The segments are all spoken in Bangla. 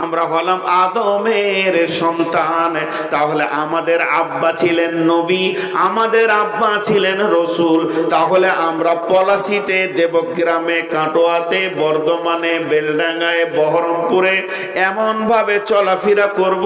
আমরা হলাম আদমের সন্তান। তাহলে আমাদের আব্বা ছিলেন নবী, আমাদের আব্বা ছিলেন রসুল। তাহলে আমরা পলাশিতে, দেবগ্রামে, কাটোয়াতে, বর্ধমানে, বেলডাঙ্গায়, বহরমপুরে এমন ভাবে চলাফেরা করব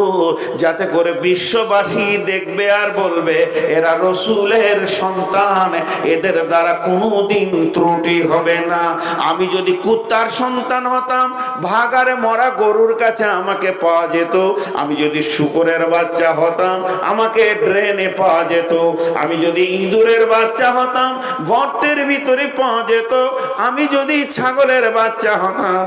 যাতে করে বিশ্ববাসী দেখবে আর বলবে এরা রসুলের সন্তান, এদের দ্বারা কোনোদিন ত্রুটি হবে না। আমি যদি কুত্তার সন্তান হতাম, ভাগারে মরা গরুর কাছে আমাকে পাওয়া যেত। আমি যদি শুকরের বাচ্চা হতাম, আমাকে ড্রেনে পাওয়া যেত। আমি যদি ইঁদুরের বাচ্চা হতাম, গর্তের ভিতরে পাওয়া যেত। আমি যদি ছাগলের বাচ্চা হতাম,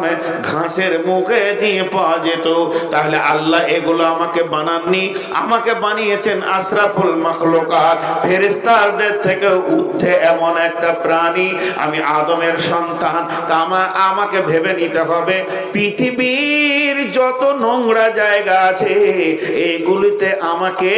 ঘাসের মুখে দিয়ে পাওয়া যেত। তাহলে আল্লাহ এগুলো আমাকে বানাননি, আমাকে বানিয়েছেন আশরাফুল মাখলুকাত, ফেরেশতাদের থেকে ঊর্ধ্বে এমন একটা প্রাণী। আমি আদমের সন্তান। তা আমাকে ভেবে নিতে হবে পৃথিবীর যত নোংরা জায়গা আছে এগুলিতে আমাকে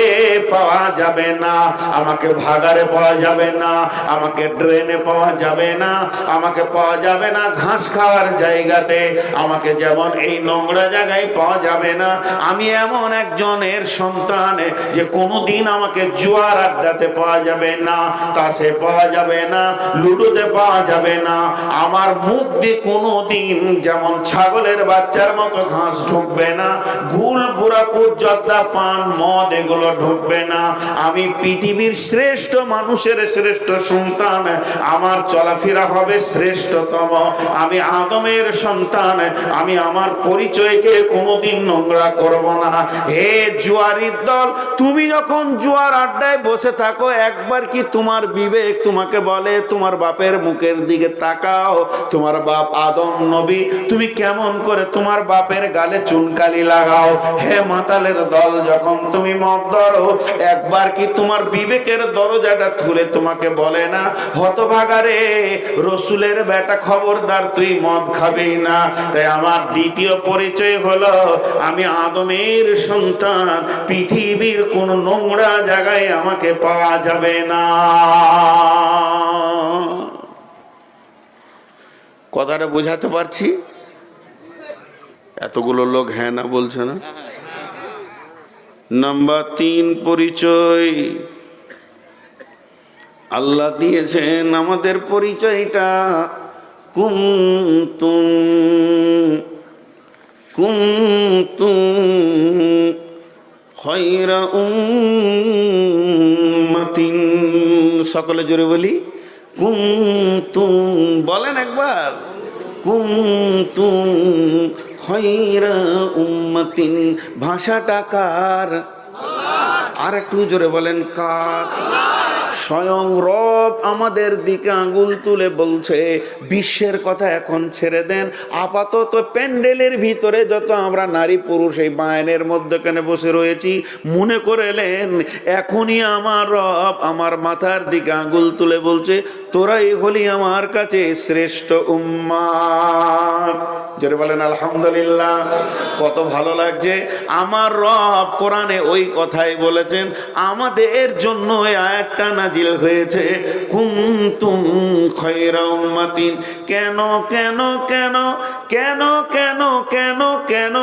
পাওয়া যাবে না। আমাকে ভাগারে পাওয়া যাবে না, আমাকে ড্রেনে পাওয়া যাবে না, আমাকে পাওয়া যাবে না ঘাস খাওয়ার জায়গাতে, আমাকে যেমন এই নোংরা জায়গায় পাওয়া যাবে না। আমি এমন একজনের সন্তান যে কোনোদিন আমাকে জুয়ার আড্ডাতে পাওয়া যাবে না, তাসে পাওয়া যাবে না, লুডোতে পাওয়া যাবে না। আমার মুখ দিয়ে কোনোদিন যেমন ছাগলের বাচ্চার মতো ঘাস ঢুকবে না, গুল গুড়াকুট জর্দা পান মদ এগুলো ঢুকবে না। আমি পৃথিবীর শ্রেষ্ঠ মানুষের শ্রেষ্ঠ সন্তান, আমার চলাফেরা হবে শ্রেষ্ঠতম। আমি আদমের সন্তান, আমি আমার পরিচয়কে কোনোদিন নোংরা করব না। হে জুয়ারির দল, তুমি যখন জুয়ার আড্ডায় বসে থাকো, একবার কি তোমার বিবেক তোমাকে বলে তোমার বাপের মুখের দিকে তাকাও? তোমার বাপ আদম নবী, তুমি কেমন করে তোমার বাপের গালে চুনকালি লাগাও? হে মাতালের দল, যখন তুমি মদ ধরো, একবার কি তোমার বিবেকের দরজাটা খুলে তোমাকে বলে না হতভাগারে রসুলের বেটা, খবরদার তুই মদ খাবি না? তাই আমার দ্বিতীয় পরিচয় হলো আমি আদমের সন্তান। পৃথিবীর কোন নোংরা জায়গায় আমাকে পাওয়া যাবে না। কথাটা বোঝাতে পারছি? এতগুলো লোক হ্যাঁ না বলছে না। নাম্বার 3 পরিচয় আল্লাহ দিয়েছেন আমাদের পরিচয়টা কুনতুম খায়রা উম্মাতিন। সকলে জোরে বলি কুনতুম, বলেন একবার কুনতুম খায়রা উম্মাতিন। ভাষাটা কার? আর একটু জোরে বলেন কার? স্বয়ং রব আমাদের দিকে আঙ্গুল তুলে বলছে বিশ্বের কথা এখন ছেড়ে দেন, আপাতত প্যান্ডেলের ভিতরে যত আমরা নারী পুরুষ এই বায়নের মধ্যখানে বসে রয়েছি, মনে করেলেন এখনই আমার রব আমার মাথার দিকে আঙ্গুল তুলে বলছে তোরাই হলি আমার কাছে শ্রেষ্ঠ উম্মাত। যারা বলেন আলহামদুলিল্লাহ। কত ভালো লাগছে। আমার রব কোরআনে ওই কথাই বলেছেন, আমাদের জন্য এই আয়াতটা নাজিল হয়েছে কুনতুম খায়রা উম্মাতিন। কেন কেন কেন কেন কেন কেন কেন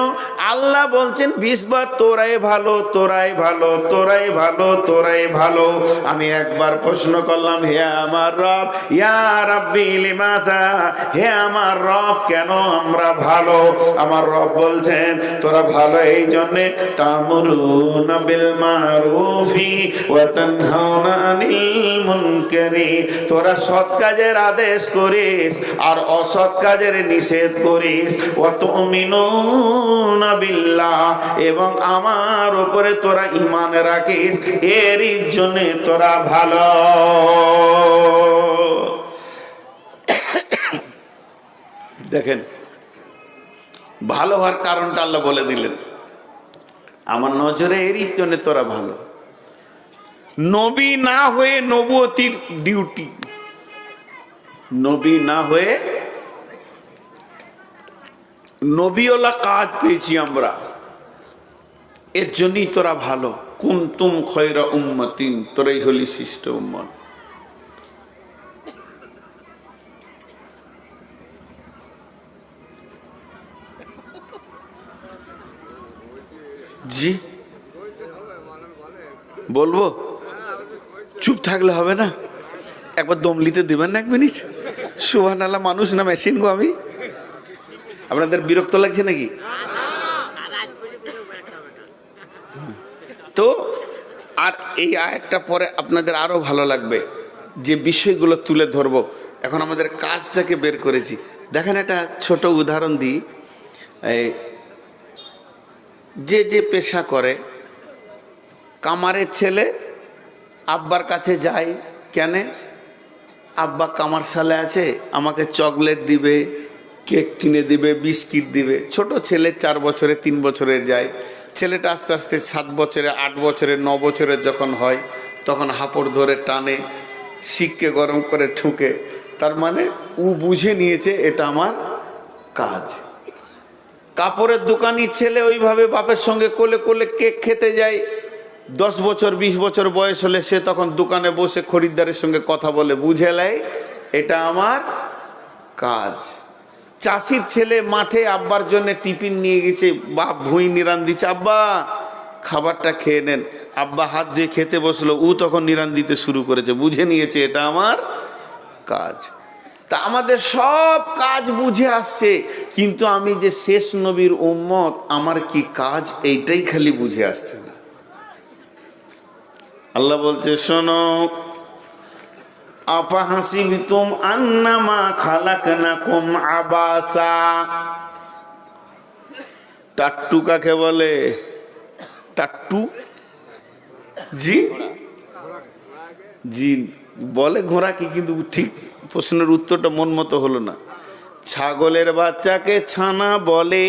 আল্লাহ বলছেন 20 বার তোরাই ভালো, তোরাই ভালো, তোরাই ভালো, তোরাই ভালো। আমি একবার প্রশ্ন করলাম, হে আমার রব, ইয়া রাব্বি লিমাতা, হে আমার রব কেন আমরা ভালো? আমার রব বলছেন তোরা ভালো এই জন্যে তা'মুরুনা বিল মা'রুফি ওয়া তানহাউনা আনিল মুনকারি, তোরা সৎ কাজের আদেশ করিস আর অসৎ কাজের নিষেধ করিস। ওয়া তু'মিনুনা বিল্লাহ, এবং আমার উপরে তোরা ঈমান রাখিস, এরই জন্য তোরা ভালো। দেখেন ভালো হওয়ার কারণটা আল্লাহ বলে দিলেন, আমার নজরে এরই জন্য তোরা ভালো। নবী না হয়ে নবুয়তির ডিউটি, নবী না হয়ে নবীওয়ালা কাজ পেয়েছি আমরা, এর জন্যই তোরা ভালো। কুনতুম খায়রা উম্মাতিন, তোরাই হলি শ্রেষ্ঠ উম্মত। জি বলবো? চুপ থাকলে হবে না, একবার দম নিতে দেবেন না 1 মিনিট? সুবহানাল্লাহ, মানুষ না মেশিন গো আমি। আপনাদের বিরক্ত লাগছে নাকি? তো আর এই আয়াতটা পরে আপনাদের আরো ভালো লাগবে, যে বিষয়গুলো তুলে ধরবো। এখন আমাদের কাজটাকে বের করেছি, দেখেন একটা ছোট উদাহরণ দিই। যে যে পেশা করে, কামারের ছেলে আব্বার কাছে যায়, কেন? আব্বা কামার সালে আছে, আমাকে চকলেট দিবে, কেক কিনে দিবে, বিস্কিট দিবে। ছোট ছেলে 4 বছরে 3 বছরে যায়, ছেলেটা আস্তে আস্তে 7 বছরে 8 বছরে 9 বছরে যখন হয়, তখন হাঁপড় ধরে টানে, শিককে গরম করে ঠুকে। তার মানে ও বুঝে নিয়েছে এটা আমার কাজ। কাপড়ের দোকানি ছেলে ওইভাবে বাপের সঙ্গে কোলে কোলে কেক খেতে যায়। 10 বছর 20 বছর বয়স হলে সে তখন দোকানে বসে খরিদ্দারের সঙ্গে কথা বলে, বুঝে নেয় এটা আমার কাজ। চাষির ছেলে মাঠে আব্বার জন্য টিফিন নিয়ে গেছে, বাপ ভুঁই নিরান দিচ্ছে, আব্বা খাবারটা খেয়ে নেন। আব্বা হাত দিয়ে খেতে বসলো, ও তখন নিরান দিতে শুরু করেছে, বুঝে নিয়েছে এটা আমার কাজ। তা আমাদের সব কাজ বুঝে আসছে, কিন্তু আমি যে শেষ নবীর উম্মত, আমার কি কাজ এইটাই খালি বুঝে আসছে না। আল্লাহ বলছে, শোনো, আফাহাসিবতুম আন্নামা খালাকনাকুম আবাসা। টাট্টু কাকে বলে? টাট্টু? জি জি বলে ঘোড়া কি, কিন্তু ঠিক প্রশ্নের উত্তরটা মন মতো হলো না। ছাগলের বাচ্চাকে ছানা বলে,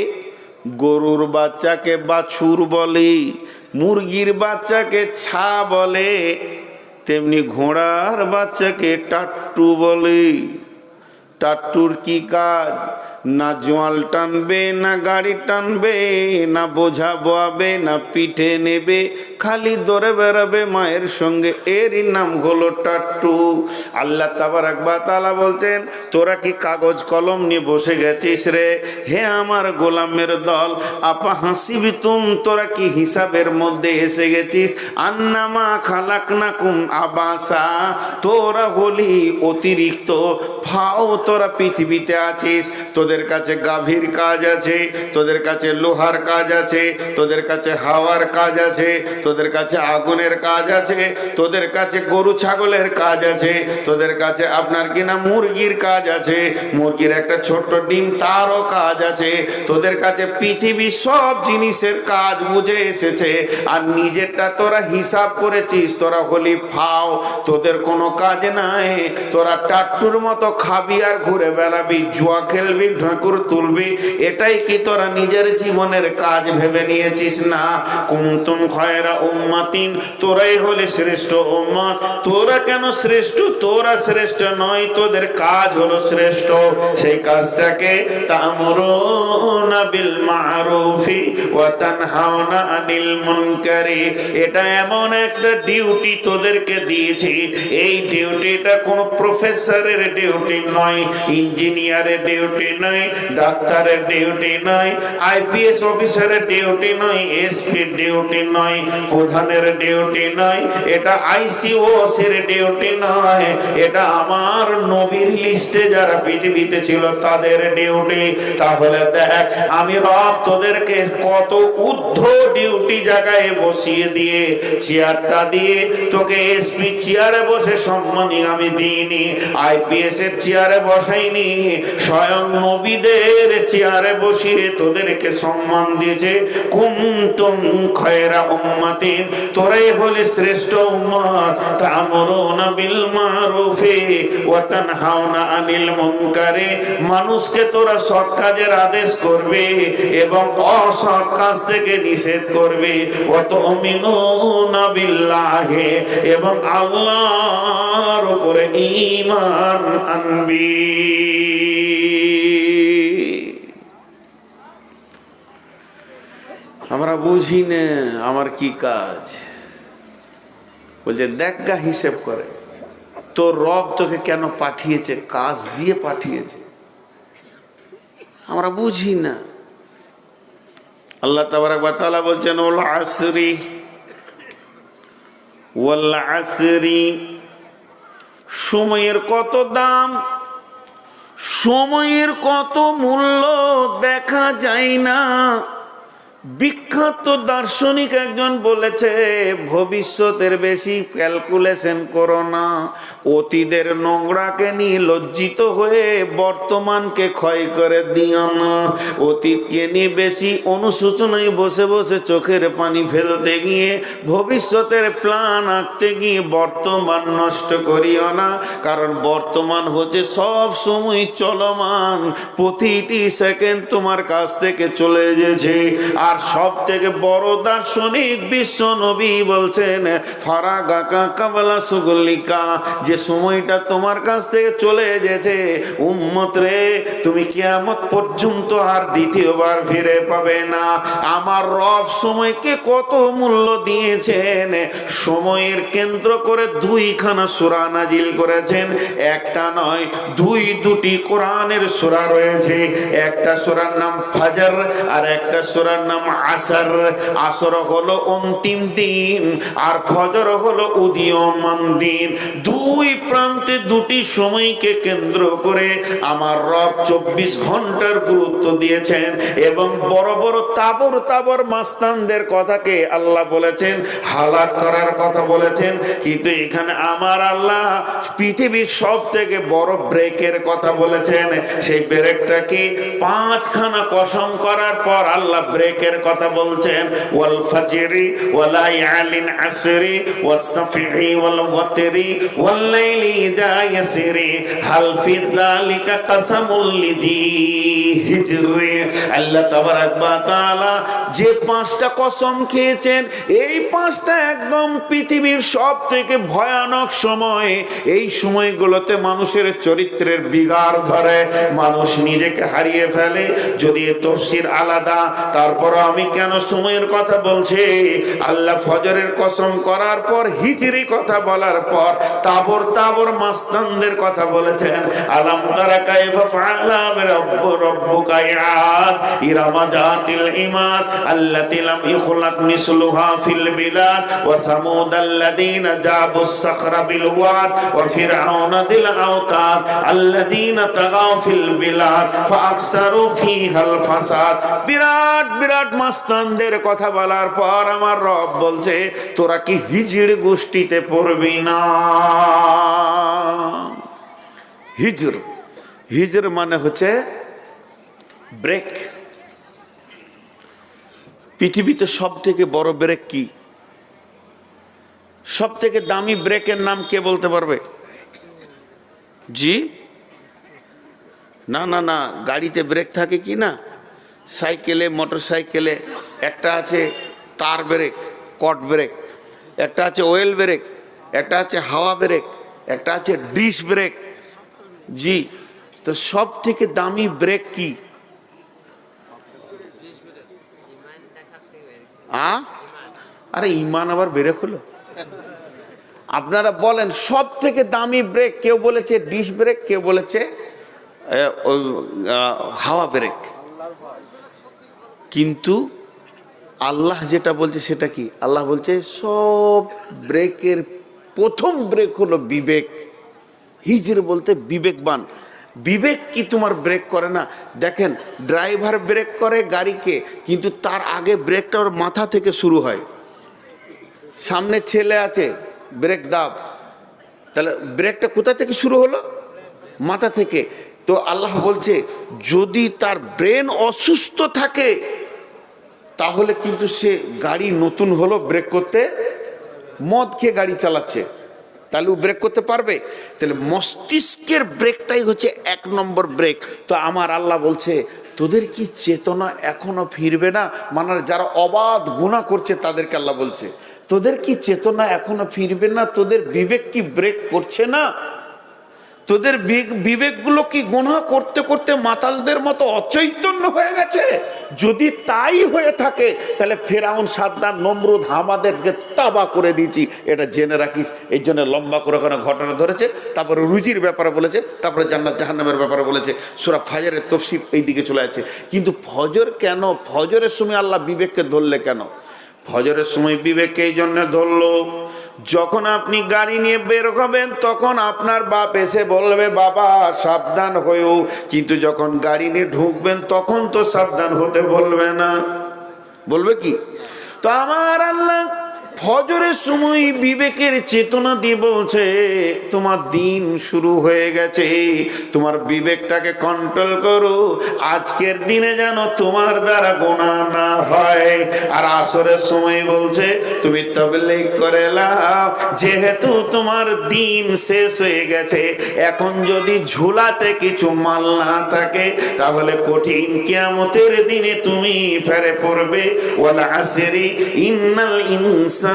গরুর বাচ্চাকে বাছুর বলে, মুরগির বাচ্চাকে ছা বলে, তেমনি ঘোড়ার বাচ্চাকে টাট্টু বলে। টাট্টুর কি কাজ? না জোয়াল টানবে, না গাড়ি টানবে, না বোঝা বোয়াবে, না পিঠে নেবে, খালি দৌড়ে বেড়াবে মায়ের সঙ্গে, এরই নাম হলো টাট্টু। আল্লাহ তাবারাক ওয়া তাআলা বলছেন, তোরা কি কাগজ কলম নিয়ে বসে গেছিস রে? হে আমার গোলামের দল, আপা হাসিবিতুম, তোরা কি হিসাবের মধ্যে এসে গেছিস? আন্নামা খালাকনাকুম আবাসা, তোরা হলি অতিরিক্ত ফাও, তোরা পৃথিবীতে আছিস। তোদের কাছে গাভীর কাজ আছে, তোদের কাছে লোহার কাজ আছে, তোদের কাছে হাওয়ার কাজ আছে, তোদের কাছে আগুনের কাজ আছে, তোদের কাছে গরু ছাগলের কাজ আছে, তোদের কাছে আপনার কিনা মুরগির কাজ আছে, মুরগির একটা ছোট্ট ডিম তারও কাজ আছে। তোদের কাছে পৃথিবীর সব জিনিসের কাজ বুঝে এসেছে, আর নিজেরটা তোরা হিসাব করেছিস, তোরা হলি ফাও, তোদের কোনো কাজ নাই। তোরা টাট্টুর মতো খাবি আর ঘুরে বেড়াবি, জুয়া খেলবি, ঢাকুর তুলবি, এটাই কি তোরা নিজের জীবনের কাজ ভেবে নিয়েছিস? না। কুনতুম খায়রা উম্মাতিন, তোরাই হলে শ্রেষ্ঠ উম্মত। তোরা কেন শ্রেষ্ঠ? তোরা শ্রেষ্ঠ নয়, তোদের কাজ হলো শ্রেষ্ঠ। সেই কাজটাকে তা'মুরুনা বিল মা'রুফি ওয়া তানহাউনা আনিল মুনকারি, এটা এমন একটা ডিউটি তোদেরকে দিয়েছি। এই ডিউটিটা কোনো প্রফেসরের ডিউটি নয়, ইঞ্জিনিয়ারের ডিউটি নয়, ডাক্তারের ডিউটি নয়, আইপিএস অফিসারের ডিউটি নয়, এসপির ডিউটি নয়, প্রধানের ডিউটি নয়, এটা আইসিওসির ডিউটি নয়, এটা আমার নবীর লিস্টে যারা পৃথিবীতে ছিল তাদের ডিউটি। তাহলে দেখ, আমি রব তোদেরকে কত ঊর্ধ্ব ডিউটি জায়গায় বসিয়ে দিয়ে, চেয়ারটা দিয়ে তোকে এসপি চেয়ারে বসে সম্মানী আমি দিইনি, আইপিএস এর চেয়ারে বসাইনি, স্বয়ং নবীদের চেয়ারে বসিয়ে তোদেরকে সম্মান দিয়েছে। কুনতুম খায়রা উম্মাতিন, তোরাই হলে শ্রেষ্ঠ উম্মত। তা'মুরুনা বিল মা'রুফি ওয়া তানহাউনা আনিল মুনকারি, মানুষকে তোরা সৎ কাজের আদেশ করবে এবং অসৎ কাজ থেকে নিষেধ করবে। ওয়া তু'মিনুনা বিল্লাহি, এবং আল্লাহর উপরে ঈমান আনবি। আমরা বুঝি না আমার কি কাজ। বলছে দেখ গা, হিসেব করে তোর রব তোকে কেন পাঠিয়েছে, কাজ দিয়ে পাঠিয়েছে। আমরা বুঝি না। আল্লাহ তাবারাক ওয়া তাআলা বলছেন ওয়াল আসরি, ওয়াল আসরি, সময়ের কত দাম, সময়ের কত মূল্য দেখা যায় না। বিখ্যাত দার্শনিক একজন বলেছে, ভবিষ্যতের বেশি ক্যালকুলেশন করো না, অতীতের নোংরাকে নিয়ে লজ্জিত হয়ে বর্তমানকে ক্ষয় করে দিও না। অতীতকে নিয়ে বেশি অনুশোচনায় বসে বসে চোখের পানি ফেলতে গিয়ে, ভবিষ্যতের প্ল্যান আঁকতে গিয়ে বর্তমান নষ্ট করিও না। কারণ বর্তমান হচ্ছে সব সময় চলমান, প্রতিটি সেকেন্ড তোমার কাছ থেকে চলে গেছে। আর সব থেকে বড় দার্শনিক বিশ্ব নবী বলছেন ফারাগাকা কাবলা সুগলিকা, যে সময়টা তোমার কাছ থেকে চলে গেছে উম্মত রে, তুমি কিয়ামত পর্যন্ত আর দ্বিতীয়বার ফিরে পাবে না। আমার রব সময়কে কত মূল্য দিয়েছেন, সময়ের কেন্দ্র করে দুইখানা সূরা নাজিল করেছেন। একটা নয়, দুটি কোরআনের সূরা রয়েছে। একটা সূরার নাম ফাজর আর একটা সূরার নাম আসর। আসর হলো অন্তিম দিন আর ফজর হলো উদীয়মান দিন। দুই প্রান্তে দুটি সময়কে কেন্দ্র করে আমার রব 24 ঘন্টার গুরুত্ব দিয়েছেন। এবং বড় বড় তাবর তাবর মাস্তানদের কথাকে আল্লাহ বলেছেন হালাক করার কথা বলেছেন। কিন্তু এখানে আমার আল্লাহ পৃথিবীর সব থেকে বড় ব্রেকের কথা বলেছেন। সেই ব্রেকটা কি? 5খানা কসম করার পর আল্লাহ ব্রেকের কথা বলছেন, ওয়াল ফাজরি ওয়াল লায়ালিন আসরি ওয়াস সাফি ওয়াল ওয়াতরি ওয়াল লাইলি ইযা ইয়াসরি হাল ফি যালিকা কাসামুল লিযি হিজরি। আল্লাহ তাবারাক ওয়া তাআলা যে 5টা কসম খেয়েছেন, এই 5টা একদম পৃথিবীর সব থেকে ভয়ানক সময়। এই সময়গুলোতে মানুষের চরিত্রের বিগাড় ধরে, মানুষ নিজেকে হারিয়ে ফেলে। যদি তফসির আলাদা, তারপর আমি কেন সময়ের কথা বলছি? আল্লাহ ফজরের কসম করার পর, হিজরি কথা বলার পর তাবর তাবর মাস্তানদের কথা বলেছেন। আলাম তারা কাইফা ফাআলা রাব্বুকা ইয়াদ ইরামা যাতিল ইমাদ আল্লাতী লাম ইখলাক মিসলুহা ফিল বিলাদ ওয়া সামুদ আল্লাযীনা জাবুস সাখরা বিল ওয়াদ ওয়া ফিরআউনা দিল আওতাদ আল্লাযীনা তাগাও ফিল বিলাদ ফাআকসারু ফীহাল ফাসাদ। বিরাট বিরাট মাস্তানদের কথা বলার পর আমার রব বলছে, তোরা কি হিজড় গোষ্ঠীতে পড়বি না? হিজর, হিজর মানে হচ্ছে ব্রেক। পৃথিবীতে সব থেকে বড় ব্রেক কি? সব থেকে দামি ব্রেকের নাম কে বলতে পারবে? জি না না না, গাড়িতে ব্রেক থাকে কি না, সাইকেলে মোটর সাইকেলে একটা আছে তার ব্রেক, কট ব্রেক, একটা আছে ওয়েল ব্রেক, একটা আছে হাওয়া ব্রেক, একটা আছে ডিশ ব্রেক। জি, তো সব থেকে দামি ব্রেক কি? আরে ইমান আবার ব্রেক হলো? আপনারা বলেন সব থেকে দামি ব্রেক? কেউ বলেছে ডিশ ব্রেক, কেউ বলেছে হাওয়া ব্রেক। কিন্তু আল্লাহ যেটা বলছে সেটা কি? আল্লাহ বলছে সব ব্রেকের প্রথম ব্রেক হলো বিবেক। হিজর বলতে বিবেকবান। বিবেক কি তোমার ব্রেক করে না? দেখেন, ড্রাইভার ব্রেক করে গাড়িকে, কিন্তু তার আগে ব্রেকটা ওর মাথা থেকে শুরু হয়। সামনে ছেলে আছে, ব্রেক দাব, তাহলে ব্রেকটা কোথা থেকে শুরু হলো? মাথা থেকে। তো আল্লাহ বলছে যদি তার ব্রেন অসুস্থ থাকে তাহলে কিন্তু সে গাড়ি নতুন হলো ব্রেক করতে, মদ খেয়ে গাড়ি চালাচ্ছে, তাহলে ও ব্রেক করতে পারবে? তাহলে মস্তিষ্কের ব্রেকটাই হচ্ছে 1 নম্বর ব্রেক। তো আমার আল্লাহ বলছে তোদের কি চেতনা এখনো ফিরবে না? মানে যারা অবাধ গুনাহ করছে তাদেরকে আল্লাহ বলছে তোদের কি চেতনা এখনো ফিরবে না? তোদের বিবেক কি ব্রেক করছে না? তোদের বিবেকগুলো কি গুনাহ করতে করতে মাতালদের মতো অচৈতন্য হয়ে গেছে? যদি তাই হয়ে থাকে তাহলে ফেরাউন, সাদ্দাম, নমরুদ আমাদেরকে তাবা করে দিয়েছি, এটা জেনে রাখিস। এই জন্য লম্বা করে কোনো ঘটনা ধরেছে, তারপরে রুজির ব্যাপারে বলেছে, তারপরে জান্নাত জাহান্নামের ব্যাপারে বলেছে। সূরা ফাজরের তাফসীর এই দিকে চলে যাচ্ছে। কিন্তু ফজর কেন, ফজরের সময় আল্লাহ বিবেককে ধরলে কেন? ফজরের সময় বিবেককে এই জন্য ধরলো, যখন আপনি গাড়ি নিয়ে বের হবেন তখন আপনার বাপ এসে বলবে বাবা সাবধান হয়েও, কিন্তু যখন গাড়ি নিয়ে ঢুকবেন তখন তো সাবধান হতে বলবে না, বলবে কি? তো আমার আল্লাহ ফজরের সময় বিবেকের চেতনা দিয়ে বলছে তোমার দিন শুরু হয়ে গেছে, তোমার বিবেকটাকে কন্ট্রোল করো, আজকের দিনে যেন তোমার দ্বারা গুনাহ না হয়। আর আসরের সময় বলছে তুমি তাবলীগ করে লাও, যেহেতু তোমার দিন শেষ হয়ে গেছে, এখন যদি ঝুলাতে কিছু মাল না থাকে তাহলে কঠিন কিয়ামতের দিনে তুমি ফেরে পড়বে। ওয়াল আসরি ইন্নাল ইনসানা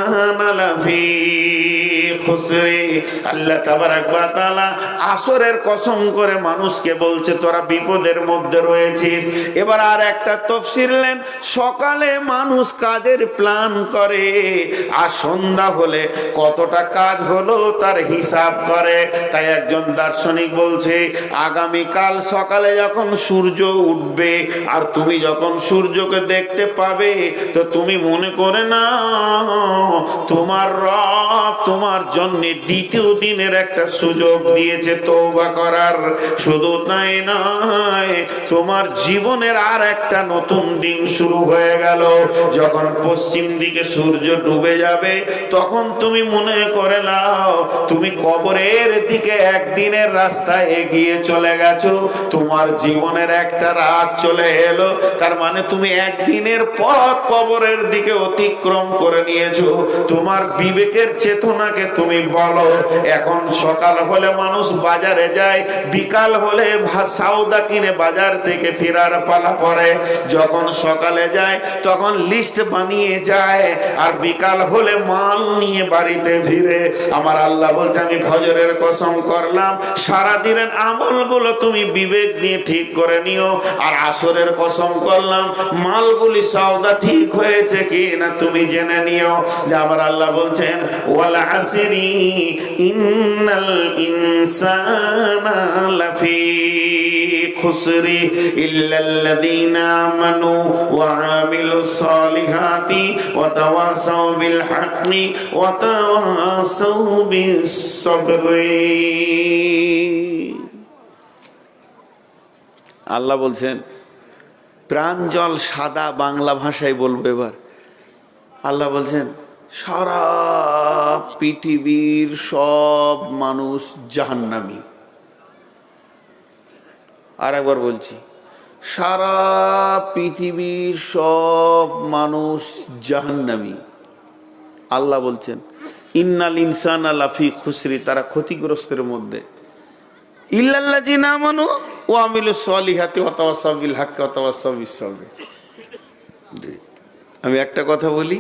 আল্লাহ তাবারাক ওয়া তাআলা আসরের কসম করে মানুষকে বলছে তোরা বিপদের মধ্যে রয়েছিস। এবার আর একটা তাফসীর নেন, সকালে মানুষ কাজের প্ল্যান করে আর সন্ধ্যা হলে কতটা কাজ হলো তার হিসাব করে। তাই একজন দার্শনিক বলছে আগামীকাল সকালে যখন সূর্য উঠবে আর তুমি যখন সূর্যকে দেখতে পাবে তো তুমি মনে করে না তোমার রব তোমার জন্য দ্বিতীয় দিনের একটা সুযোগ দিয়েছে তওবা করার। শুধু তাই নয়, তোমার জীবনের আর একটা নতুন দিন শুরু হয়ে গেল। যখন পশ্চিম দিকে সূর্য ডুবে যাবে তখন তুমি মনে করে নাও তুমি কবরের দিকে একদিনের রাস্তা এগিয়ে চলে গেছো, তোমার জীবনের একটা রাত চলে এলো। তার মানে তুমি একদিনের পথ কবরের দিকে অতিক্রম করে নিয়েছো। তোমার বিবেকের চেতনাকে তুমি বলো, এখন সকাল হলে মানুষ বাজারে যায়, বিকাল হলে সওদা কিনে বাজার থেকে ফেরার পালা পড়ে। যখন সকালে যায় তখন লিস্ট বানিয়ে যায় আর বিকাল হলে মাল নিয়ে বাড়িতে ফিরে। আমার আল্লাহ বলছে আমি ফজরের কসম করলাম সারা দিনের আমলগুলো তুমি বিবেক দিয়ে ঠিক করে নিও। আর আসরের কসম করলাম মালগুলি সওদা ঠিক হয়েছে কি না তুমি জেনে নিও। যে আমার আল্লাহ বলছেন ওয়াল আসরি ইন্নাল ইনসানা লাফি খুসরি ইল্লাল্লাযীনা আমানু ওয়া আমিলুস সালিহাতি ওয়া তাওয়াসাউ বিল হাক্কি ওয়া তাওয়াসাউ বিস সাবরি। আল্লাহ বলছেন প্রাঞ্জল সাদা বাংলা ভাষায় বলবো এবার। আল্লাহ বলছেন সারা পৃথিবীর সব মানুষ জাহান্নামী। আর একবার বলছি, সারা পৃথিবীর সব মানুষ জাহান্নামী। আল্লাহ বলছেন ইন্নাল ইনসানা লাফি খুসরি, তারা ক্ষতিগ্রস্তের মধ্যে। ইল্লাল্লাযীনা আমানু ওয়া আমিলুস সালিহাতি ওয়া তাওয়াসাউ বিল হাক্কি ওয়া তাওয়াসাউ বিস সাবর। আমি একটা কথা বলি,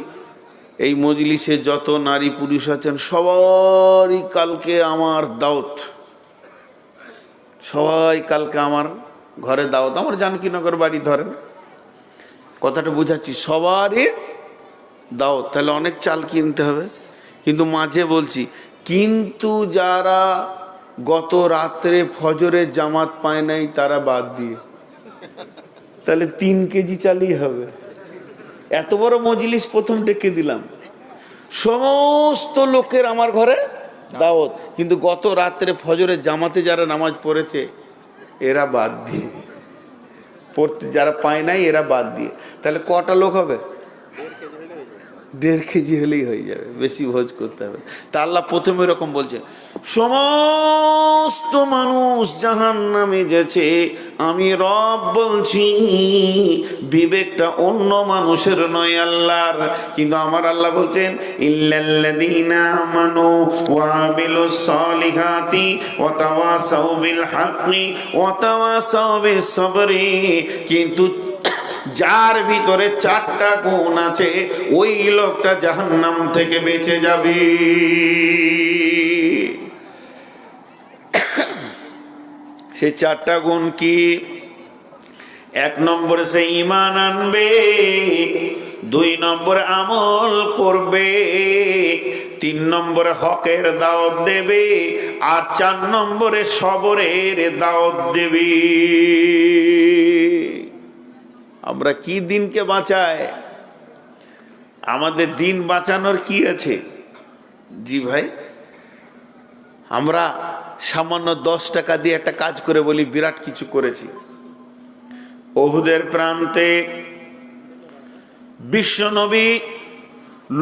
এই মজলিসে যত নারী পুরুষ আছেন সবারই কালকে আমার দাওয়াত, সবাই কালকে আমার ঘরে দাওয়াত। আমার জানকীনগর বাড়ি ধরেন, কথাটা বুঝাচ্ছি, সবারই দাওয়াত। তাহলে অনেক চাল কিনতে হবে। কিন্তু মাঝে বলছি, কিন্তু যারা গত রাত্রে ফজরের জামাত পায় নাই তারা বাদ দিয়ে, তাহলে 3 কেজি চালই হবে। এত বড় মজলিস প্রথম ডেকে দিলাম, সমস্ত লোকের আমার ঘরে দাওয়াত, কিন্তু গত রাত্রে ফজরের জামাতে যারা নামাজ পড়েছে এরা বাদ দিয়ে, পড়তে যারা পায় নাই এরা বাদ দিয়ে। তাহলে কটা লোক হবে? 1.5 কেজি হলেই হয়ে যাবে, বেশি ভোজ করতে হবে। তা আল্লাহ প্রথমে এরকম বলছে সমস্ত মানুষ জাহান্নামে গেছে, আমি রব বলছি বিবেকটা অন্য মানুষের নয় আল্লাহর। কিন্তু আমার আল্লাহ বলছেন ইল্লাল্লাযীনা আমানু ওয়া আমিলুস সালিহাতি ওয়া তাওয়াসাউ বিল হাক্কি ওয়া তাওয়াসাউ বিস সাবরি। কিন্তু যার ভিতরে 4টা গুণ আছে ওই লোকটা জাহান্নাম থেকে বেঁচে যাবে। সে 4টা গুণ কি? 1 নম্বরে সে ঈমান আনবে, 2 নম্বরে আমল করবে, 3 নম্বরে হকের দাওয়াত দেবে, আর 4 নম্বরে সবরের দাওয়াত দেবে। আমরা কি দিনকে বাঁচাই? আমাদের দিন বাঁচানোর কি আছে? জি ভাই, আমরা সামান্য 10 টাকা দিয়ে একটা কাজ করে বলি বিরাট কিছু করেছি। উহুদের প্রান্তে বিশ্বনবী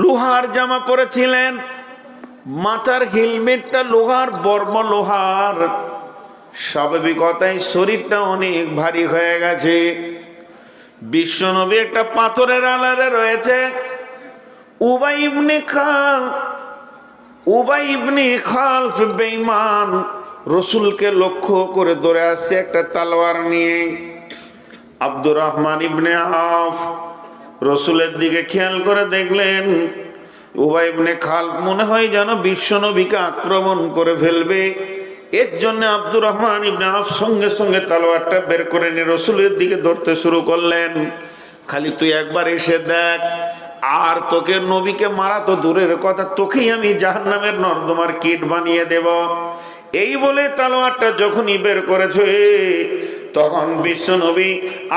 লোহার জামা পরেছিলেন, মাথার হেলমেটটা লোহার, বর্ম লোহার, স্বাভাবিকতাই শরীরটা অনেক ভারী হয়ে গেছে। বিশ্বনবী একটা পাথরের আড়ালে রয়েছে। উবাই ইবনে খালফ বেঈমান রসুলকে লক্ষ্য করে দৌড়ে আসছে একটা তলোয়ার নিয়ে। আব্দুর রহমান ইবনে আওফ রসুলের দিকে খেয়াল করে দেখলেন উবাই ইবনে খালফ মনে হয় যেন বিশ্বনবীকে আক্রমণ করে ফেলবে। এর জন্য আব্দুর রহমান ইবনে আওফ সঙ্গে সঙ্গে তলোয়ারটা বের করে নিয়ে রসুলের দিকে ধরতে শুরু করলেন। খালি তুই একবার এসে দেখ, আর তোকে নবীকে মারা তো দূরের কথা, তোকেই আমি জাহান্নামের নর্দমার কীট বানিয়ে দেব। এই বলে তলোয়ারটা যখনই বের করেছে, তখন বিশ্বনবী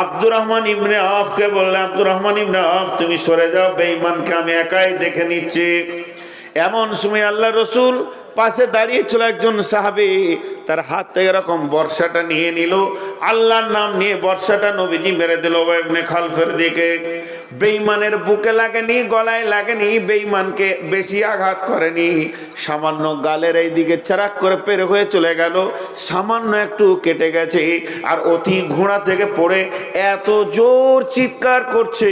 আব্দুর রহমান ইবনে আওফকে বললেন, আব্দুর রহমান ইবনে আওফ তুমি সরে যাও, বেঈমানকে আমি একাই দেখে নিচ্ছি। এমন সময় আল্লাহ রসুল পাশে দাঁড়িয়েছিল একজন সাহাবী, তার হাত থেকে এরকম বর্ষাটা নিয়ে নিল, আল্লাহর নাম নিয়ে বর্ষাটা নবীজি মেরে দিল উবাই ইবনে খালফের দিকে। বেঈমানের বুকে লাগেনি, গলায় লাগেনি, বেঈমানকে বেশি আঘাত করেনি, সামান্য গালের এই দিকে চারাক করে পের হয়ে চলে গেল, সামান্য একটু কেটে গেছে। আর অতি ঘোড়া থেকে পড়ে এত জোর চিৎকার করছে,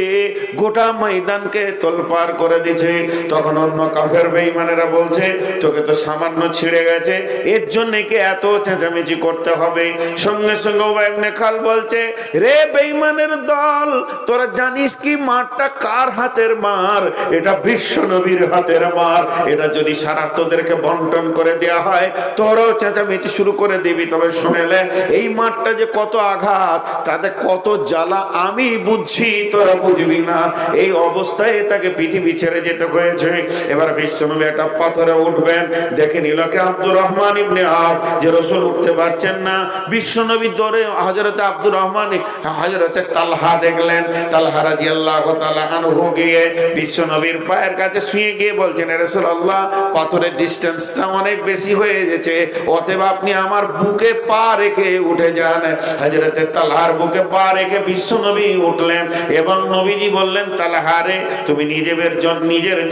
গোটা ময়দানকে তোলপাড় করে দিছে। তখন অন্য কাফের বেঈমানেরা বলছে তোকে তো সামান্য ছিঁড়ে গেছে, এর জন্য কি এত চেঁচামেচি করতে হবে? সঙ্গে সঙ্গে উবাই ইবনে খালফ বলছে, রে বেঈমানের দল, তোরা জানিস কি মারটা কার হাতের মার? এটা বিশ্বনবীর হাতের মার। এটা যদি সারা তোদেরকে বন্টন করে দেয়া হয়, তোরাও চেঁচামেচি শুরু করে দিবি। তবে শুনেলে এই মারটা যে কত আঘাত, তাতে কত জ্বালা আমি বুঝছি, তোরা বুঝবি না। এই অবস্থায় তাকে পৃথিবী ছেড়ে যেতে হয়েছে। এবার বিশ্বনবী একটা পাথরে উঠবেন, দেখে নিল কে আব্দুর রহমান ইবনে আওফ, যে রসুল উঠতে পারছেন না। বিশ্বনবী দৌড়ে হযরতে আব্দুর রহমান হযরতে তালহা দেখলেন। তালহা রাদিয়াল্লাহু তাআলা আনহু গিয়ে বিশ্বনবীর পায়ের কাছে শুয়ে গিয়ে বলছেন, রাসূলুল্লাহ পাথরের ডিসটেন্সটা অনেক বেশি হয়ে গেছে, অতএব আপনি আমার বুকে পা রেখে উঠে যান। হযরতে তালহার বুকে পা রেখে বিশ্বনবী উঠলেন এবং নবীজি বললেন, তালহা রে, তুমি নিজের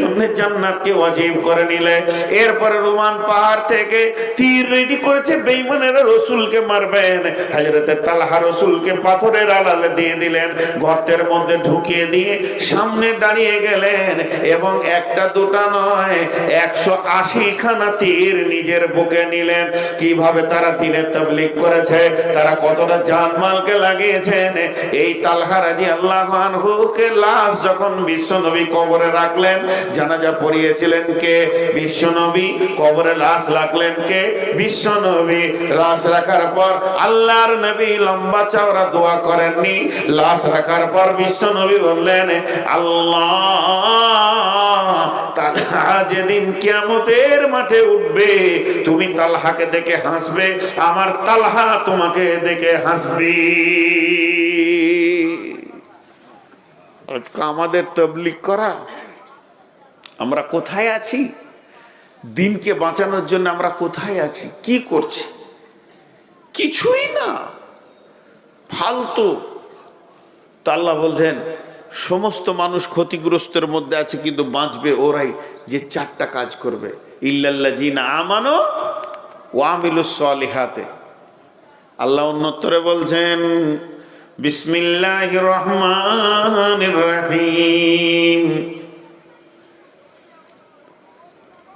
জন্য জান্নাতকে ওয়াজিব করে নিলে। এরপরে রোমান পাহাড় থেকে তীর রেডি করেছে, বেঈমানেরা রসুলকে মারবেন। হযরতে তালহা রসুলকে পাথরের আড়ালে দিয়ে দিলেন, গর্তের মধ্যে ঢুকিয়ে দিয়ে সামনে দাঁড়িয়ে গেলেন এবং একটা দুটা নয় 180 খানা তীর নিজের বুকে নিলেন। কিভাবে তারা দিনের তাবলীগ করেছে, তারা কতটা জানমালকে লাগিয়েছেন। এই তালহা রাদিয়াল্লাহু আনহু কে লাশ যখন বিশ্বনবী কবরে রাখলেন, জানাজা পড়িয়েছিলেন কে? বিশ্বনবী। কবরে লাশ রাখলেন কে? বিশ্বনবী। লাশ রাখার পর আল্লাহর নবী লম্বা চওড়া দোয়া করেননি। লাশ রাখার পর বিশ্বনবী বললেন, আল্লাহ, তালহা যেদিন কিয়ামতের মাঠে উঠবে, তুমি তালহাকে দেখে হাসবে, আমার তালহা তোমাকে দেখে হাসবে। আমাদের তাবলীগ করা, আমরা কোথায় আছি? দিনকে বাঁচানোর জন্য আমরা কোথায় আছি? কি করছি? কিছুই না, ফালতু। তো আল্লাহ বলছেন সমস্ত মানুষ ক্ষতিগ্রস্তের মধ্যে আছে, কিন্তু বাঁচবে ওরাই যে 4টা কাজ করবে, ইল্লাল্লাযিনা আমানু ওয়া আমিলুস সলিহাতে। আল্লাহ অন্যত্তরে বলছেন, বিসমিল্লাহির রহমানির রহিম,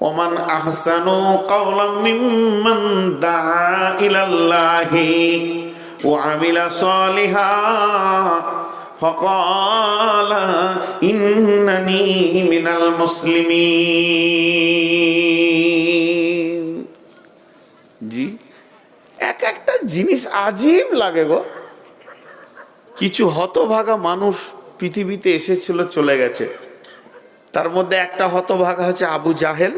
ওমান আহসানু কাওলাম মিম্মান দাআ ইলাল্লাহি ওয়া আমিলা সলিহা ফাকালা ইন্নানি মিনাল মুসলিমিন। জি, এক একটা জিনিস আজীব লাগে গো। কিছু হতভাগা মানুষ পৃথিবীতে এসেছিল, চলে গেছে। তার মধ্যে একটা হতভাগা হচ্ছে আবু জাহেল,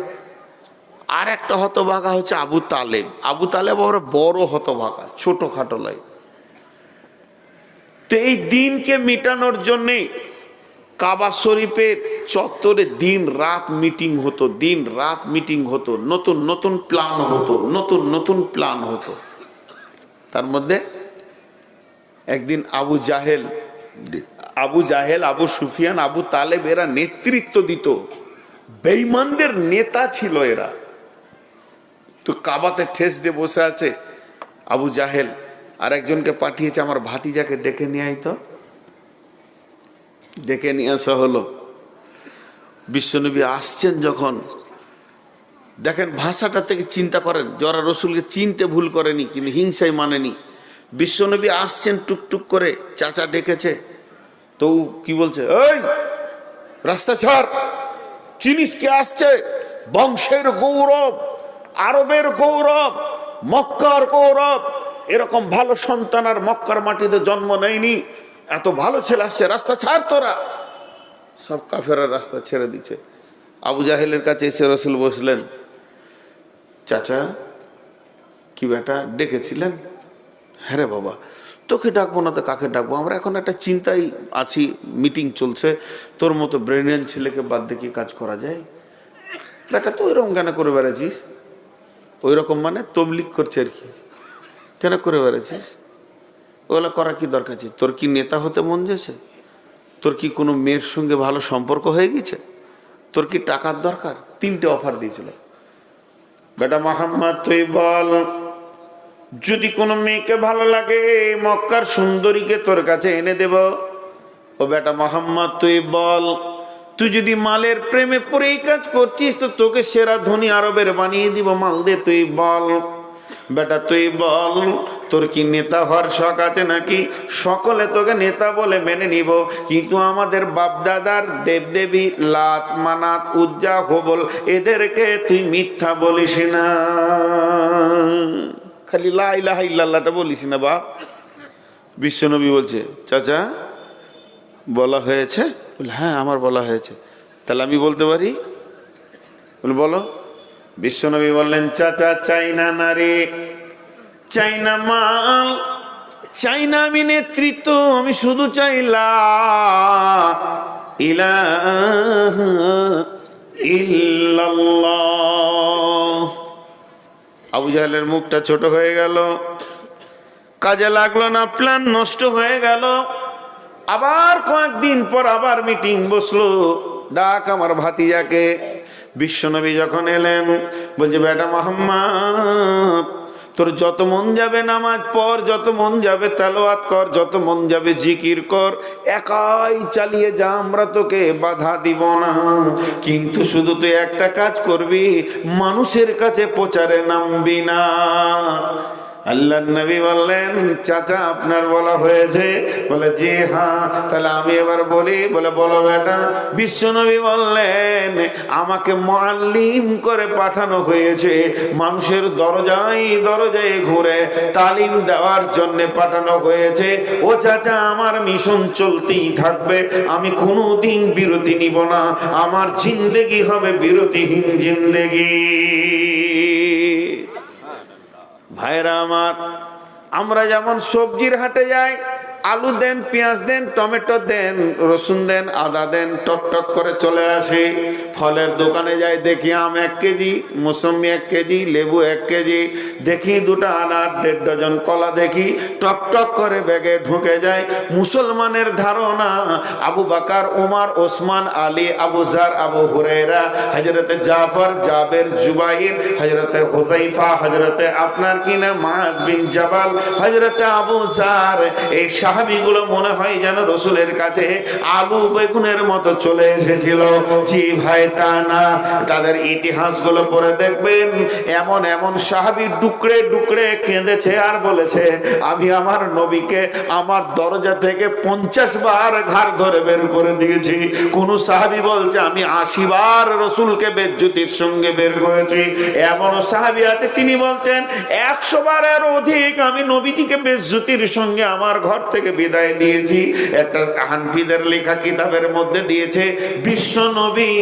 আর একটা হতভাগা হচ্ছে আবু তালেব। আবু তালেব আবার বড় হতভাগা, ছোটখাটো লাই। তো এই দিনকে মিটানোর জন্যে কাবা শরীফের চত্বরে দিন রাত মিটিং হতো, দিন রাত মিটিং হতো, নতুন নতুন প্ল্যান হতো, নতুন নতুন প্ল্যান হতো। তার মধ্যে একদিন আবু জাহেল, আবু সুফিয়ান, আবু তালেব এরা নেতৃত্ব দিত, বেঈমানদের নেতা ছিল এরা। তো কাবাতে ঠেস দিয়ে বসে আছে আবু জাহেল, আর একজনকে পাঠিয়েছে আমার ভাতিজাকে ডেকে নিয়ে আইতো। ডেকে নিয়ে আসা হলো। বিশ্বনবী আসছেন যখন, দেখেন ভাষাটা থেকে চিন্তা করেন যে ওরা রসুলকে চিনতে ভুল করেনি, কিন্তু হিংসাই মানেনি। বিশ্বনবী আসছেন টুকটুক করে, চাচা ডেকেছে তো কি বলছে, এই রাস্তা ছাড়, চিনিস কে আসছে? বংশের গৌরব, আরবের গৌরব, মক্কার গৌরব। এরকম ভালো সন্তান আর মক্কার মাটিতে জন্ম নেয়নি, এত ভালো ছেলে আসছে, রাস্তা ছাড় তোরা। সব কাফেরা রাস্তা ছেড়ে দিচ্ছে। আবু জাহেলের কাছে এসে রসুল বসলেন। চাচা কি বেটা ডেকেছিলেন? হ্যাঁ রে বাবা, তোকে ডাকবো না তো কাকে ডাকবো, আমরা এখন একটা চিন্তায় আছি, মিটিং চলছে, তোর মতো ব্রেনিয়ান ছেলেকে বাদ দিয়ে কি কাজ করা যায়? বেটা তুই ওইরকম কেন করে বেড়াচ্ছিস? ওই রকম মানে তবলিগ করছে আর কি, কেন করে বেড়াচ্ছিস? ওগুলো করা কি দরকার আছে? তোর কি নেতা হতে মন যাচ্ছে? তোর কি কোনো মেয়ের সঙ্গে ভালো সম্পর্ক হয়ে গেছে? তোর কি টাকার দরকার? 3টে অফার দিয়েছিল। বেটা মোহাম্মদ তুই বল, যদি কোনো মেয়েকে ভালো লাগে মক্কার সুন্দরীকে তোর কাছে এনে দেব। ও বেটা মোহাম্মদ তুই বল, তুই যদি মালের প্রেমে পড়ে এই কাজ করছিস তো তোকে সেরা ধনী আরবের বানিয়ে দিব, মাল দে। তুই বল বেটা, তুই বল তোর কি নেতা হওয়ার শখ আছে নাকি? সকলে তোকে নেতা বলে মেনে নিব, কিন্তু আমাদের বাপদাদার দেবদেবী লাত, মানাত, উজ্জা, হোবল এদেরকে তুই মিথ্যা বলিস না। খালি লা ইলাহা ইল্লাল্লাহটা বলিস না বাপ। বিশ্বনবী বলছে, চাচা বলা হয়েছে? বলে হ্যাঁ আমার বলা হয়েছে। তাহলে আমি বলতে পারি? বলে বলো। বিশ্বনবী বললেন, চাচা চাইনা নারী, চাইনা মাল, চাইনা আমি নেতৃত্ব, আমি শুধু চাইলা ইলাহা ইল্লাল্লাহ। আবু জাহেলের মুখটা ছোট হয়ে গেল, কাজে লাগলো না, প্ল্যান নষ্ট হয়ে গেল। আবার কয়েকদিন পর আবার মিটিং বসলো, ডাক আমার ভাতিজাকে। বিশ্বনবী যখন এলেন বলছে, বেটা মোহাম্মদ তোর যত মন যাবে নামাজ পড়, যত মন যাবে তেলাওয়াত কর, যত মন যাবে জিকির কর, একাই চালিয়ে যা, আমরা তোকে বাধা দিব না। কিন্তু শুধু তুই একটা কাজ করবি, মানুষের কাছে প্রচারে নামবি না। আল্লাহ নবী বললেন, চাচা আপনার বলা হয়েছে? বলে জি হ্যাঁ। তাহলে আমি এবার বলি। বলে বলো বেটা। বিশ্বনবী বললেন, আমাকে মুআল্লিম করে পাঠানো হয়েছে, মানুষের দরজায় দরজায় ঘুরে তালিম দেওয়ার জন্য পাঠানো হয়েছে। ও চাচা আমার মিশন চলতেই থাকবে, আমি কোনোদিন বিরতি নিব না, আমার জিন্দেগি হবে বিরতিহীন জিন্দেগি। ভাইরা আমার, আমরা যেমন সবজির হাটে যাই, আলু দেন, পেঁয়াজ দেন, টমেটো দেন, রসুন দেন, আদা দেন, টক টক করে চলে আসি। ফলের দোকানে যাই, দেখি আম 1 কেজি, মৌসুমি 1 কেজি, লেবু 1 কেজি, দেখি 2টা আনার, 1.5 ডজন কলা দেখি, টক টক করে ব্যাগে ঢুকে যায়। মুসলমানের ধারণা আবু বকর, ওমর, ওসমান, আলী, আবু জার, আবু হুরায়রা, হযরতে জাফর, জাবের, জুবাইর, হযরতে হুযায়ফা, হযরতে আপনার কিনা মুআজ বিন জাবাল, হযরতে আবু জার, এই সাহাবীগুলো মনে হয় যেন রসুলের কাছে আলু বেগুনের মতো চলে এসেছিল। জি ভাই, তা না, তাদের ইতিহাসগুলো পড়ে দেখবেন এমন এমন সাহাবী ডুকরে ডুকরে কেঁদেছে আর বলেছে, আমি আমার নবীকে আমার দরজা থেকে 50 বার ঘাড় ধরে বের করে দিয়েছি। কোন সাহাবী বলছে আমি 80 বার রসুলকে বেজ্জতির সঙ্গে বের করেছি। এমন সাহাবী আছে তিনি বলছেন 100 বারের অধিক আমি নবীজিকে বেজ্জতির সঙ্গে আমার ঘর থেকে বিদায় দিয়েছি। একটা হানফিদের লেখা কিতাবের মধ্যে দিয়েছে বিশ্ব নবী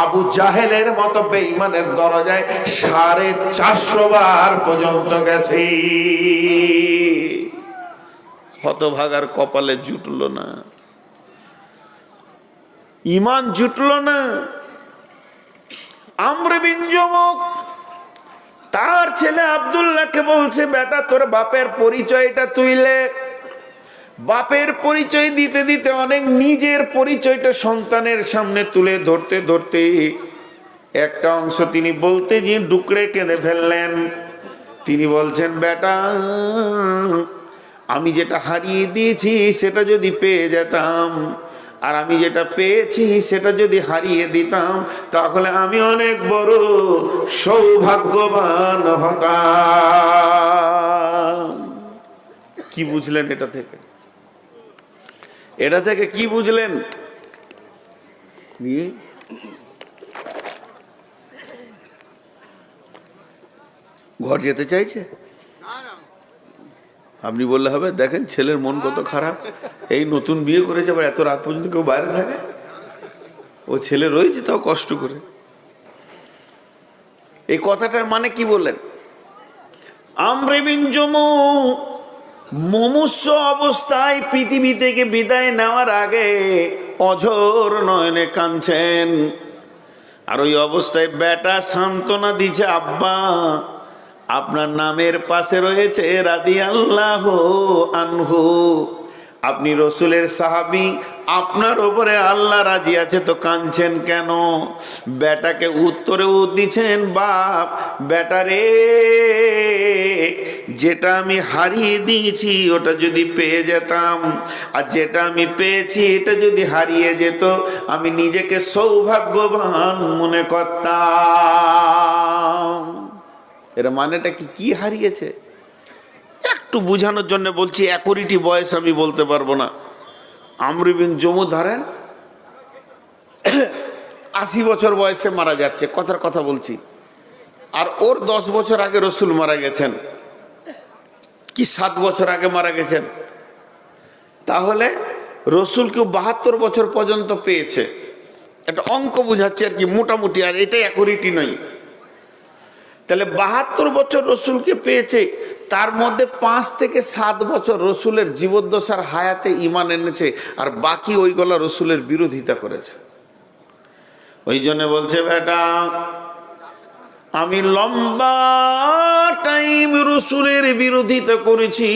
আবু জাহেলের মতো বেঈমানের দরজায় 450 বার পর্যন্ত গেছে। হতভাগার কপালে জুটলো না, ঈমান জুটলো না। আমর বিন জমুক তার ছেলে আব্দুল্লাহকে বলছে, বেটা তোর বাপের পরিচয়টা তুই লেখ। বাপের পরিচয় দিতে দিতে অনেক নিজের পরিচয়টা সন্তানের সামনে তুলে ধরতে ধরতে একটা অংশ তিনি বলতে গিয়ে ডুকরে কেঁদে ফেললেন। তিনি বলছেন, বেটা আমি যেটা হারিয়ে দিয়েছি সেটা যদি পেয়ে যেতাম, আর আমি যেটা পেয়েছি সেটা যদি হারিয়ে দিতাম, তাহলে আমি অনেক বড় সৌভাগ্যবান হতাম। কি বুঝলেন এটা থেকে? এটা থেকে কি বুঝলেন? ঘর যেতে চাইছে? আপনি বললে হবে? দেখেন ছেলের মন কত খারাপ, এই নতুন বিয়ে করেছে আবার এত রাত পর্যন্ত কেউ বাইরে থাকে। ও ছেলে রয়েছে তাও কষ্ট করে। এই কথাটার মানে কি বললেন? আমর বিন জমুক মুমূর্ষ অবস্থায় পৃথিবী থেকে বিদায় নেওয়ার আগে অঝোর নয়নে কাঁদছেন। আর ওই অবস্থায় বেটা সান্ত্বনা দিচ্ছে, আব্বা আপনার নামের পাশে রয়েছে রাদিয়াল্লাহু আনহু, আপনি রসুলের সাহাবী, আপনার উপরে আল্লাহ রাজি আছে, তো কাঁদছেন কেন? বেটাকে উত্তরে দিচ্ছেন, বাপ বেটারে যেটা আমি হারিয়ে দিয়েছি ওটা যদি পেয়ে যেতাম, আর যেটা আমি পেয়েছি এটা যদি হারিয়ে যেত, আমি নিজেকে সৌভাগ্যবান মনে করতাম। এর মানেটা কি হারিয়েছে একটু বোঝানোর জন্য বলছি। একুরিটি বয়স আমি বলতে পারবো না। আমর বিন জমু ধরেন 80 বছর বয়সে মারা যাচ্ছে, কথার কথা বলছি, আর ওর 10 বছর আগে রসুল মারা গেছেন, কি 7 বছর আগে মারা গেছেন। তাহলে রসুলকে 72 বছর পর্যন্ত পেয়েছে। একটা অঙ্ক বুঝাচ্ছে আর কি, মোটামুটি, আর এটাই একুরিটি নয়। তাহলে 72 বছর রসুলকে পেয়েছে, তার মধ্যে 5 থেকে 7 বছর রসুলের জীবদ্দশার হায়াতে ঈমান এনেছে, আর বাকি ওইগুলো রসুলের বিরোধিতা করেছে। ওই জন্য বলছে, বেটা আমি লম্বা টাইম রসুলের বিরোধিতা করেছি,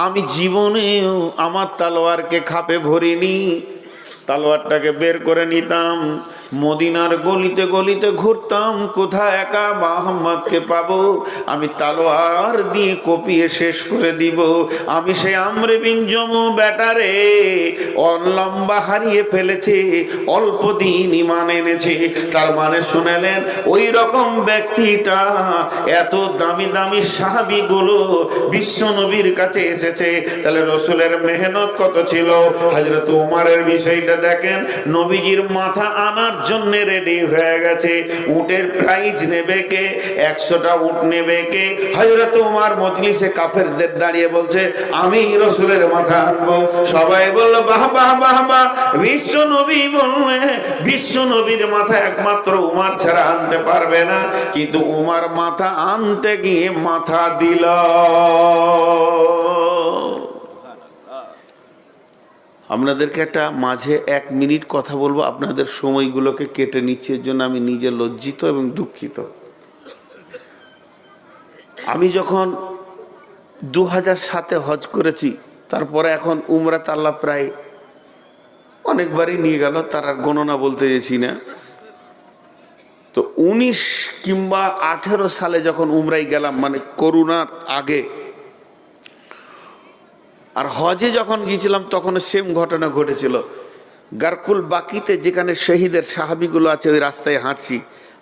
আমি জীবনেও আমার তালোয়ারকে খাপে ভরিনি। তালোয়ারটাকে বের করে নিতাম, মদিনার গলিতে গলিতে ঘুরতাম, কোথায় একা মুহাম্মদকে পাবো, আমি তালোয়ার দিয়ে কপিয়ে শেষ করে দিব। আমি সেই আমর বিন জমু বেটারে লম্বা হারিয়ে ফেলেছে, অল্প দিন ঈমান এনেছে। তার মানে শুনেলেন, ওই রকম ব্যক্তিটা এত দামি দামি সাহাবীগুলো বিশ্ব নবীর কাছে এসেছে। তাহলে রসুলের মেহনত কত ছিল। হযরত উমরের বিষয়টা দেখেন, নবীজির মাথা আনার জন্য রেডি হয়ে গেছে। উটের প্রাইজ নেবে কে? 100টা উট নেবে কে? হযরত উমর মজলিসে কাফেরদের দাঁড়িয়ে বলছে, আমি রসুলের মাথা আনবো। সবাই বলল, বাহ বাহ বাহ বাহ। বিশ্ব নবী বললে, বিশ্ব নবীর মাথা একমাত্র উমর ছাড়া আনতে পারবে না। কিন্তু উমর মাথা আনতে গিয়ে মাথা দিল। আপনাদেরকে একটা মাঝে 1 মিনিট কথা বলবো, আপনাদের সময়গুলোকে কেটে নিচ্ছে, এর জন্য আমি নিজে লজ্জিত এবং দুঃখিত। আমি যখন 2007-এ হজ করেছি, তারপরে এখন উমরাত আল্লাহ প্রায় অনেকবারই নিয়ে গেল, তার আর গণনা বলতে গেছি না। তো 19 কিংবা 18 সালে যখন উমরাই গেলাম, মানে করোনার আগে, আর হজে যখন গিয়েছিলাম তখন সেম ঘটনা ঘটেছিল। গারকুল বাকিতে যেখানে শহীদের সাহাবিগুলো আছে ওই রাস্তায় হাঁটছি,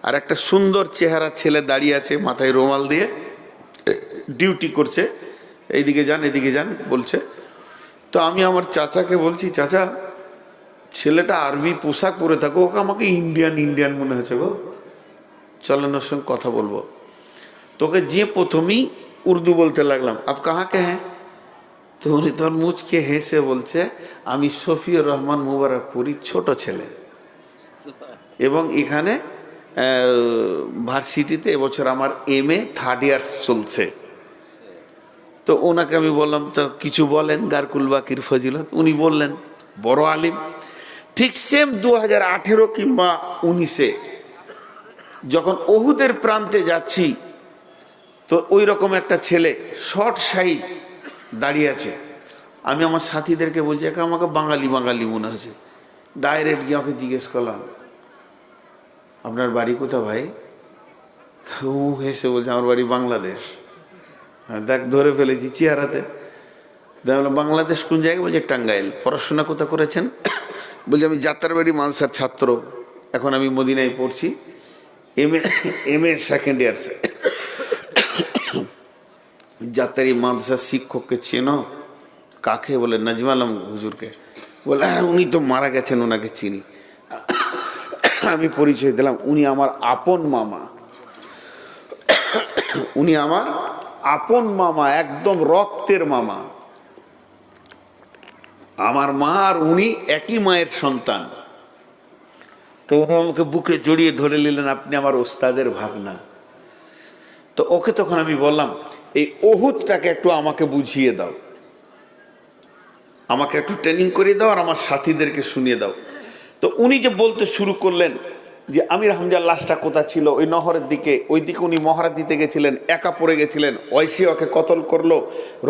আর একটা সুন্দর চেহারা ছেলে দাঁড়িয়ে আছে মাথায় রুমাল দিয়ে, ডিউটি করছে, এইদিকে যান এদিকে যান বলছে। তো আমি আমার চাচাকে বলছি, চাচা ছেলেটা আরবি পোশাক পরে থাকো, ওকে আমাকে ইন্ডিয়ান ইন্ডিয়ান মনে হয়েছে গো, চলেন ওর সঙ্গে কথা বলবো। তোকে যে প্রথমেই উর্দু বলতে লাগলাম, আপ কাহা কে হ্যাঁ? তো উনি তোর মুচকে হেসে বলছে, আমি শফিউর রহমান মুবারকপুরি ছোট ছেলে, এবং এখানে ভার্সিটিতে এবছর আমার MA থার্ড ইয়ার্স চলছে। তো ওনাকে আমি বললাম, তো কিছু বলেন গারকুল বাকির ফজিলত। উনি বললেন বড় আলিম। ঠিক সেম 2018 কিংবা 19-এ যখন ওহুদের প্রান্তে যাচ্ছি, তো ওই রকম একটা ছেলে শর্ট সাইজ দাঁড়িয়ে আছে। আমি আমার সাথীদেরকে বলছি, একে আমাকে বাঙালি বাঙালি মনে হয়েছে। ডাইরেক্ট গিয়ে আমাকে জিজ্ঞেস করলাম, আপনার বাড়ি কোথা ভাই? তো ও হেসে বলছে, আমার বাড়ি বাংলাদেশ। হ্যাঁ দেখ, ধরে ফেলেছি চেহারাতে। দেখলাম বাংলাদেশ কোন জায়গায়? বলছে টাঙ্গাইল। পড়াশোনা কোথা করেছেন? বলছে আমি যাত্রাবাড়ি মানসার ছাত্র, এখন আমি মদিনায় পড়ছি, MA সেকেন্ড ইয়ার্স। যাত্রাবাড়ি মাদ্রাসার শিক্ষককে চেনো? কাকে? বলে নাজমা আলম হুজুরকে। বলে হ্যাঁ, উনি তো মারা গেছেন, ওনাকে চিনি। আমি পরিচয় দিলাম, উনি আমার আপন মামা, উনি আমার আপন মামা, একদম রক্তের মামা। আমার মা আর উনি একই মায়ের সন্তান। তো উনি আমাকে বুকে জড়িয়ে ধরে নিলেন, আপনি আমার ওস্তাদের ভাগনা। তো ওকে তখন আমি বললাম, এই ওহুদটাকে একটু আমাকে বুঝিয়ে দাও, আমাকে একটু ট্রেনিং করিয়ে দাও, আর আমার সাথীদেরকে শুনিয়ে দাও। তো উনি যে বলতে শুরু করলেন যে আমির হামজার লাশটা কোথা ছিল, ওই নহরের দিকে, ওই দিকে উনি মহড়া দিতে গেছিলেন, একা পড়ে গেছিলেন, ঐশী ওকে কতল করলো,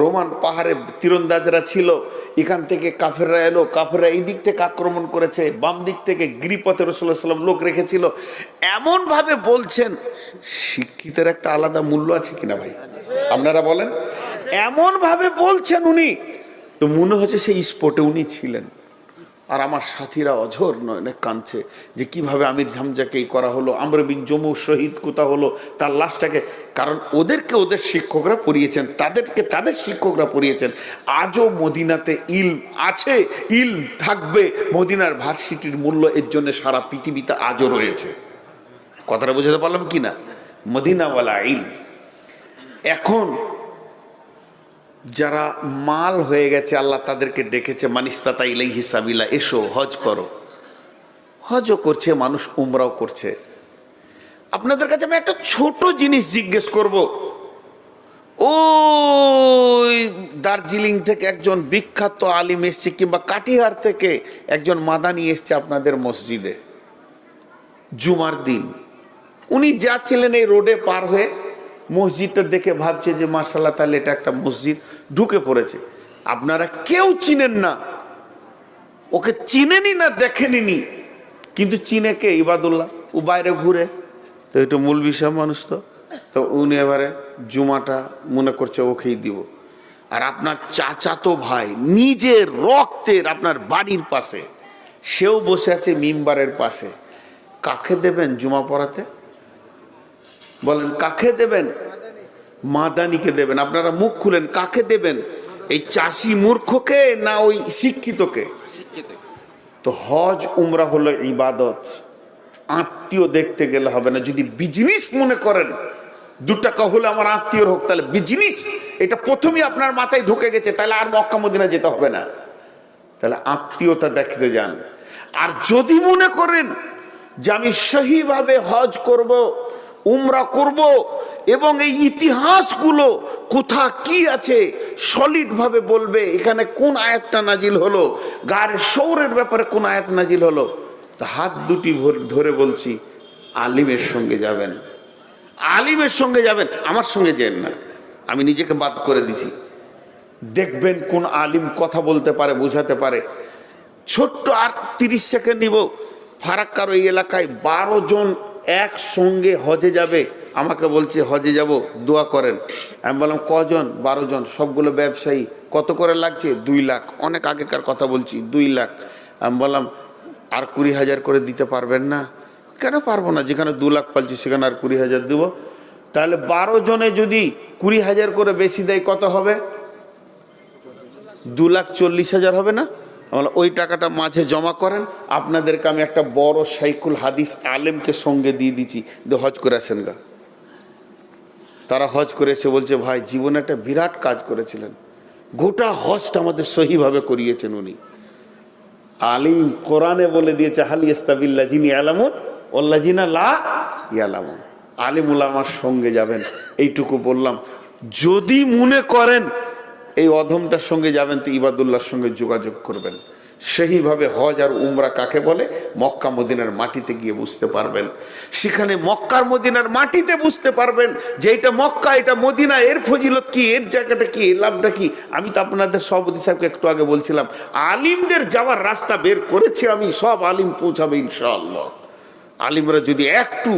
রোমান পাহাড়ে তীরন্দাজরা ছিল, এখান থেকে কাফেররা এলো, কাফেররা এই দিক থেকে আক্রমণ করেছে, বাম দিক থেকে গিরিপথে রাসূলুল্লাহ সাল্লাল্লাহু আলাইহি ওয়াসাল্লাম লোক রেখেছিল। এমনভাবে বলছেন, শিক্ষিতের একটা আলাদা মূল্য আছে কিনা ভাই, আপনারা বলেন? এমনভাবে বলছেন উনি, তো মনে হচ্ছে সেই স্পটে উনি ছিলেন। আর আমার সাথীরা অঝোর নয়নে কাঁদছে যে কিভাবে আমির হামজাকে করা হলো, আমর বিন জমু শহীদ কোথা হলো, তার লাশটাকে। কারণ ওদেরকে ওদের শিক্ষকরা পড়িয়েছেন, তাদেরকে তাদের শিক্ষকরা পড়িয়েছেন। আজও মদিনাতে ইলম আছে, ইলম থাকবে। মদিনার ভার্সিটির মূল্য এর জন্য সারা পৃথিবীতে আজও রয়েছে। কথাটা বোঝাতে পারলাম কি না? মদিনাওয়ালা ইলম। এখন যারা মাল হয়ে গেছে, আল্লাহ তাদেরকে ডেকেছে, মানিস্তাতা ইলাইহি সাবিলা, এসো হজ করো। হজও করছে মানুষ, উমরাও করছে। আপনাদের কাছে আমি একটা ছোট জিনিস জিজ্ঞেস করব। ওই দার্জিলিং থেকে একজন বিখ্যাত আলিম এসছে, কিংবা কাটিহার থেকে একজন মাদানি এসছে আপনাদের মসজিদে জুমার দিন। উনি যাচ্ছিলেন এই রোডে পার হয়ে, মসজিদটা দেখে ভাবছে যে মাশাআল্লাহ, তাহলে এটা একটা মসজিদ, ঢুকে পড়েছে। আপনারা কেউ চিনেন না, ওকে চিনেনি না, দেখেনি, কিন্তু চিনে কে? ইবাদুল্লাহ। ও বাইরে ঘুরে, তো একটু মূল বিষয় মানুষ। তো উনি এবারে জুমাটা মনে করছে ওকেই দিব। আর আপনার চাচাতো ভাই নিজের রক্তের, আপনার বাড়ির পাশে, সেও বসে আছে মিম্বারের পাশে। কাকে দেবেন জুমা পড়াতে? বলেন কাকে দেবেন? মাদানিকে দেবেন। আপনারা মুখ খুলেন, কাকে দেবেন? এই চাষি মূর্খকে না ওই শিক্ষিতকে? তো হজ উমরা হলো ইবাদত, আত্মীয় দেখতে গেলে হবে না। যদি বিজনেস মনে করেন, 2 টাকা হলে আমার আত্মীয়র হোক, তাহলে বিজনেস এটা প্রথমেই আপনার মাথায় ঢুকে গেছে, তাহলে আর মক্কা মদিনা যেতে হবে না, তাহলে আত্মীয়তা দেখতে যান। আর যদি মনে করেন যে আমি সহিভাবে হজ করব, উমরা করব, এবং এই ইতিহাসগুলো কোথা কি আছে সলিড ভাবে বলবে, এখানে কোন আয়াতটা নাজিল হলো, গায়ের শৌরের ব্যাপারে কোন আয়াত নাজিল হলো, তো হাত দুটি ধরে বলছি, আলিমের সঙ্গে যাবেন, আলিমের সঙ্গে যাবেন, আমার সঙ্গে যেন না। আমি নিজেকে বাদ করে দিছি। দেখবেন কোন আলিম কথা বলতে পারে, বোঝাতে পারে। ছোট্ট আর 30 সেকেন্ড নিব। ফারাক্কার ওই এলাকায় 12 জন একসঙ্গে হজে যাবে। আমাকে বলছে হজে যাব, দোয়া করেন। আমি বললাম কজন? 12 জন, সবগুলো ব্যবসায়ী। কত করে লাগছে? 2 লাখ। অনেক আগেকার কথা বলছি, 2 লাখ। আমি বললাম আর 20,000 করে দিতে পারবেন না? কেন পারবো না, যেখানে 2 লাখ পাচ্ছি সেখানে আর 20,000 দেবো। তাহলে 12 জনে যদি 20,000 করে বেশি দেয় কত হবে? 2,40,000 হবে না? আমরা ওই টাকাটা মাঝে জমা করেন, আপনাদেরকে আমি একটা বড় শাইখুল হাদিস আলেমকে সঙ্গে দিয়ে দিচ্ছি, হজ করে আসেন গা। তারা হজ করে এসে বলছে ভাই জীবনে একটা বিরাট কাজ করেছিলেন, গোটা হজটা আমাদের সহিভাবে করিয়েছেন উনি। আলিম কোরআনে বলে দিয়েছে হাল ইস্তাবিল্লা যিনি আলামুন ওল্লা জিনা লা ইয়ালামুন। আলিম উলামার সঙ্গে যাবেন, এইটুকু বললাম। যদি মনে করেন এই অধমটার সঙ্গে যাবেন তো ইবাদুল্লাহর সঙ্গে যোগাযোগ করবেন। সেইভাবে হজ আর উমরা কাকে বলে মক্কা মদিনার মাটিতে গিয়ে বুঝতে পারবেন। সেখানে মক্কার মদিনার মাটিতে বুঝতে পারবেন যে এটা মক্কা এটা মদিনা, এর ফজিলত কি, এর জায়গাটা কি, এর লাভটা কি। আমি তো আপনাদের সভাপতি সাহেবকে একটু আগে বলছিলাম আলিমদের যাওয়ার রাস্তা বের করেছি আমি, সব আলিম পৌঁছাবে ইনশাআল্লাহ। আলিমরা যদি একটু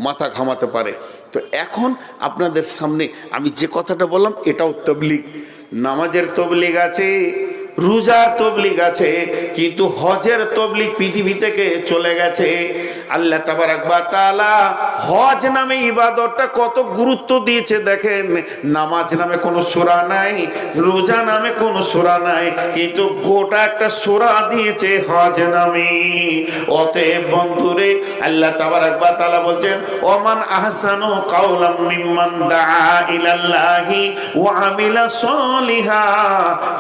মাথা ঘামাতে পারে। তো এখন আপনাদের সামনে আমি যে কথাটা বললাম এটাও তাবলীগ। নামাজের তাবলীগ আছে, রোজার তাবলীগ আছে, কিন্তু হজের তাবলীগ পৃথিবী থেকে চলে গেছে। আল্লাহ তাবারাক ওয়া তাআলা হজ নামে ইবাদতটা কত গুরুত্ব দিয়েছে দেখেন। নামাজ নামে কোনো সূরা নাই, রোজা নামে কোনো সূরা নাই, কিন্তু গোটা একটা সূরা দিয়েছে হজ নামে। অতএব বন্ধুরে আল্লাহ তাবারাক ওয়া তাআলা বলছেন ওমান আহসানু কাওলাম মিম্মান দাআ ইলাল্লাহি ওয়া আমিলা সলিহা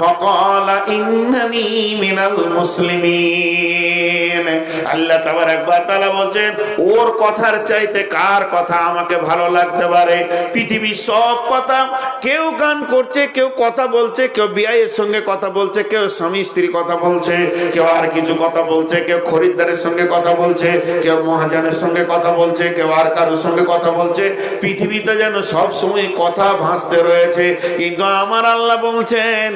ফাকালা ইন্নানি মিনাল মুসলিমিন। আল্লাহ তাবারাক ওয়া তাআলা বলছেন ওর কথার চাইতে কার কথা আমাকে ভালো লাগতে পারে? পৃথিবীর সব কথা, কেউ গান করছে, কেউ কথা বলছে, কেউ বিয়ের সঙ্গে কথা বলছে, কেউ স্বামী স্ত্রী কথা বলছে, কেউ আর কিছু কথা বলছে, কেউ খরিদ্দারের সঙ্গে কথা বলছে, কেউ মহাজনের সঙ্গে কথা বলছে, কেউ আর কারোর সঙ্গে কথা বলছে। পৃথিবীতে যেন সব সময় কথা ভাসতে রয়েছে, কিন্তু আমার আল্লাহ বলছেন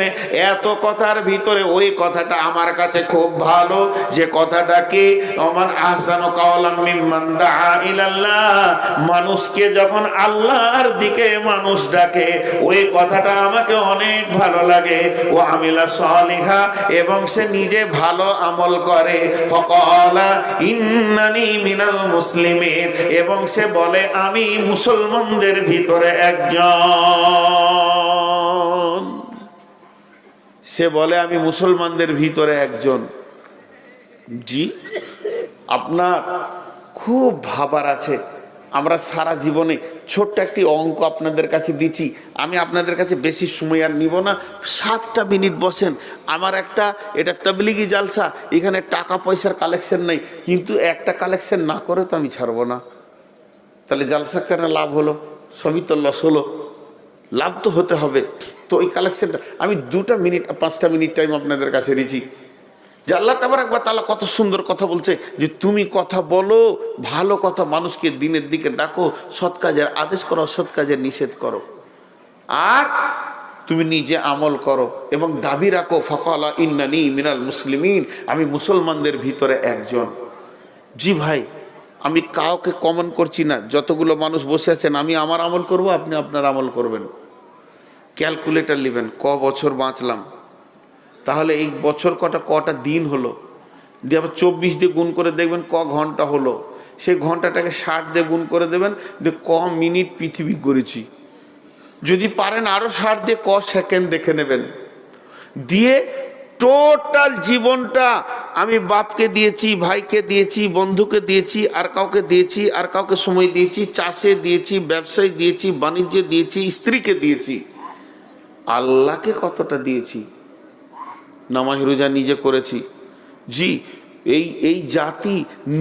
এত কথার ভিতরে ওই কথাটা আমার কাছে খুব ভালো, যে কথাটা কি ওমান আহসানু কাওলাম মিম্মান দাআ ইলাল্লাহ। মানুষকে যখন আল্লাহর দিকে মানুষ ডাকে ওই কথাটা আমাকে অনেক ভালো লাগে। ও আমিলা সলিহা, এবং সে নিজে ভালো আমল করে। ফাকালা ইন্নানি মিনাল মুসলিমিন, এবং সে বলে আমি মুসলমানদের ভিতরে একজন। সে বলে আমি মুসলমানদের ভিতরে একজন। জি, আপনার খুব ভাবার আছে। আমরা সারা জীবনে ছোট্ট একটি অঙ্ক আপনাদের কাছে দিচ্ছি, আমি আপনাদের কাছে বেশি সময় আর নিব না, 7টা মিনিট বসেন। আমার একটা এটা তাবলীগি জালসা, এখানে টাকা পয়সার কালেকশন নেই, কিন্তু একটা কালেকশন না করে তো আমি ছাড়বো না। তাহলে জালসা কেন লাভ হলো? সবই তো লস হলো, লাভ তো হতে হবে। তো ওই কালেকশনটা আমি 2টা মিনিট 5টা মিনিট টাইম আপনাদের কাছে দিচ্ছি। যে আল্লাহ তাবারাক ওয়া তাআলা কত সুন্দর কথা বলছে যে তুমি কথা বলো, ভালো কথা, মানুষকে দিনের দিকে ডাকো, সৎ কাজের আদেশ করো, সৎ কাজের নিষেধ করো, আর তুমি নিজে আমল করো এবং দাবি রাখো ফাকালা ইন্নানি মিনাল মুসলিমিন, আমি মুসলমানদের ভিতরে একজন। জি ভাই, আমি কাউকে কমন করছি না, যতগুলো মানুষ বসে আছেন আমি আমার আমল করব, আপনি আপনার আমল করবেন। ক্যালকুলেটর নেবেন, ক বছর বাঁচলাম, তাহলে এই বছর কটা দিন হলো, দিয়ে আবার 24 দিয়ে গুণ করে দেখবেন ক ঘন্টা হলো, সেই ঘন্টাটাকে 60 দিয়ে গুণ করে দেবেন, যে ক মিনিট পৃথিবী ঘুরেছি। যদি পারেন আরও 60 দিয়ে ক সেকেন্ড দেখে নেবেন, দিয়ে টোটাল জীবনটা আমি বাপকে দিয়েছি, ভাইকে দিয়েছি, বন্ধুকে দিয়েছি, আর কাউকে দিয়েছি, আর কাউকে সময় দিয়েছি, চাষে দিয়েছি, ব্যবসায় দিয়েছি, বাণিজ্যে দিয়েছি, স্ত্রীকে দিয়েছি, আল্লাহকে কতটা দিয়েছি? নামাজ রোজা নিজে করেছি। জি, এই জাতি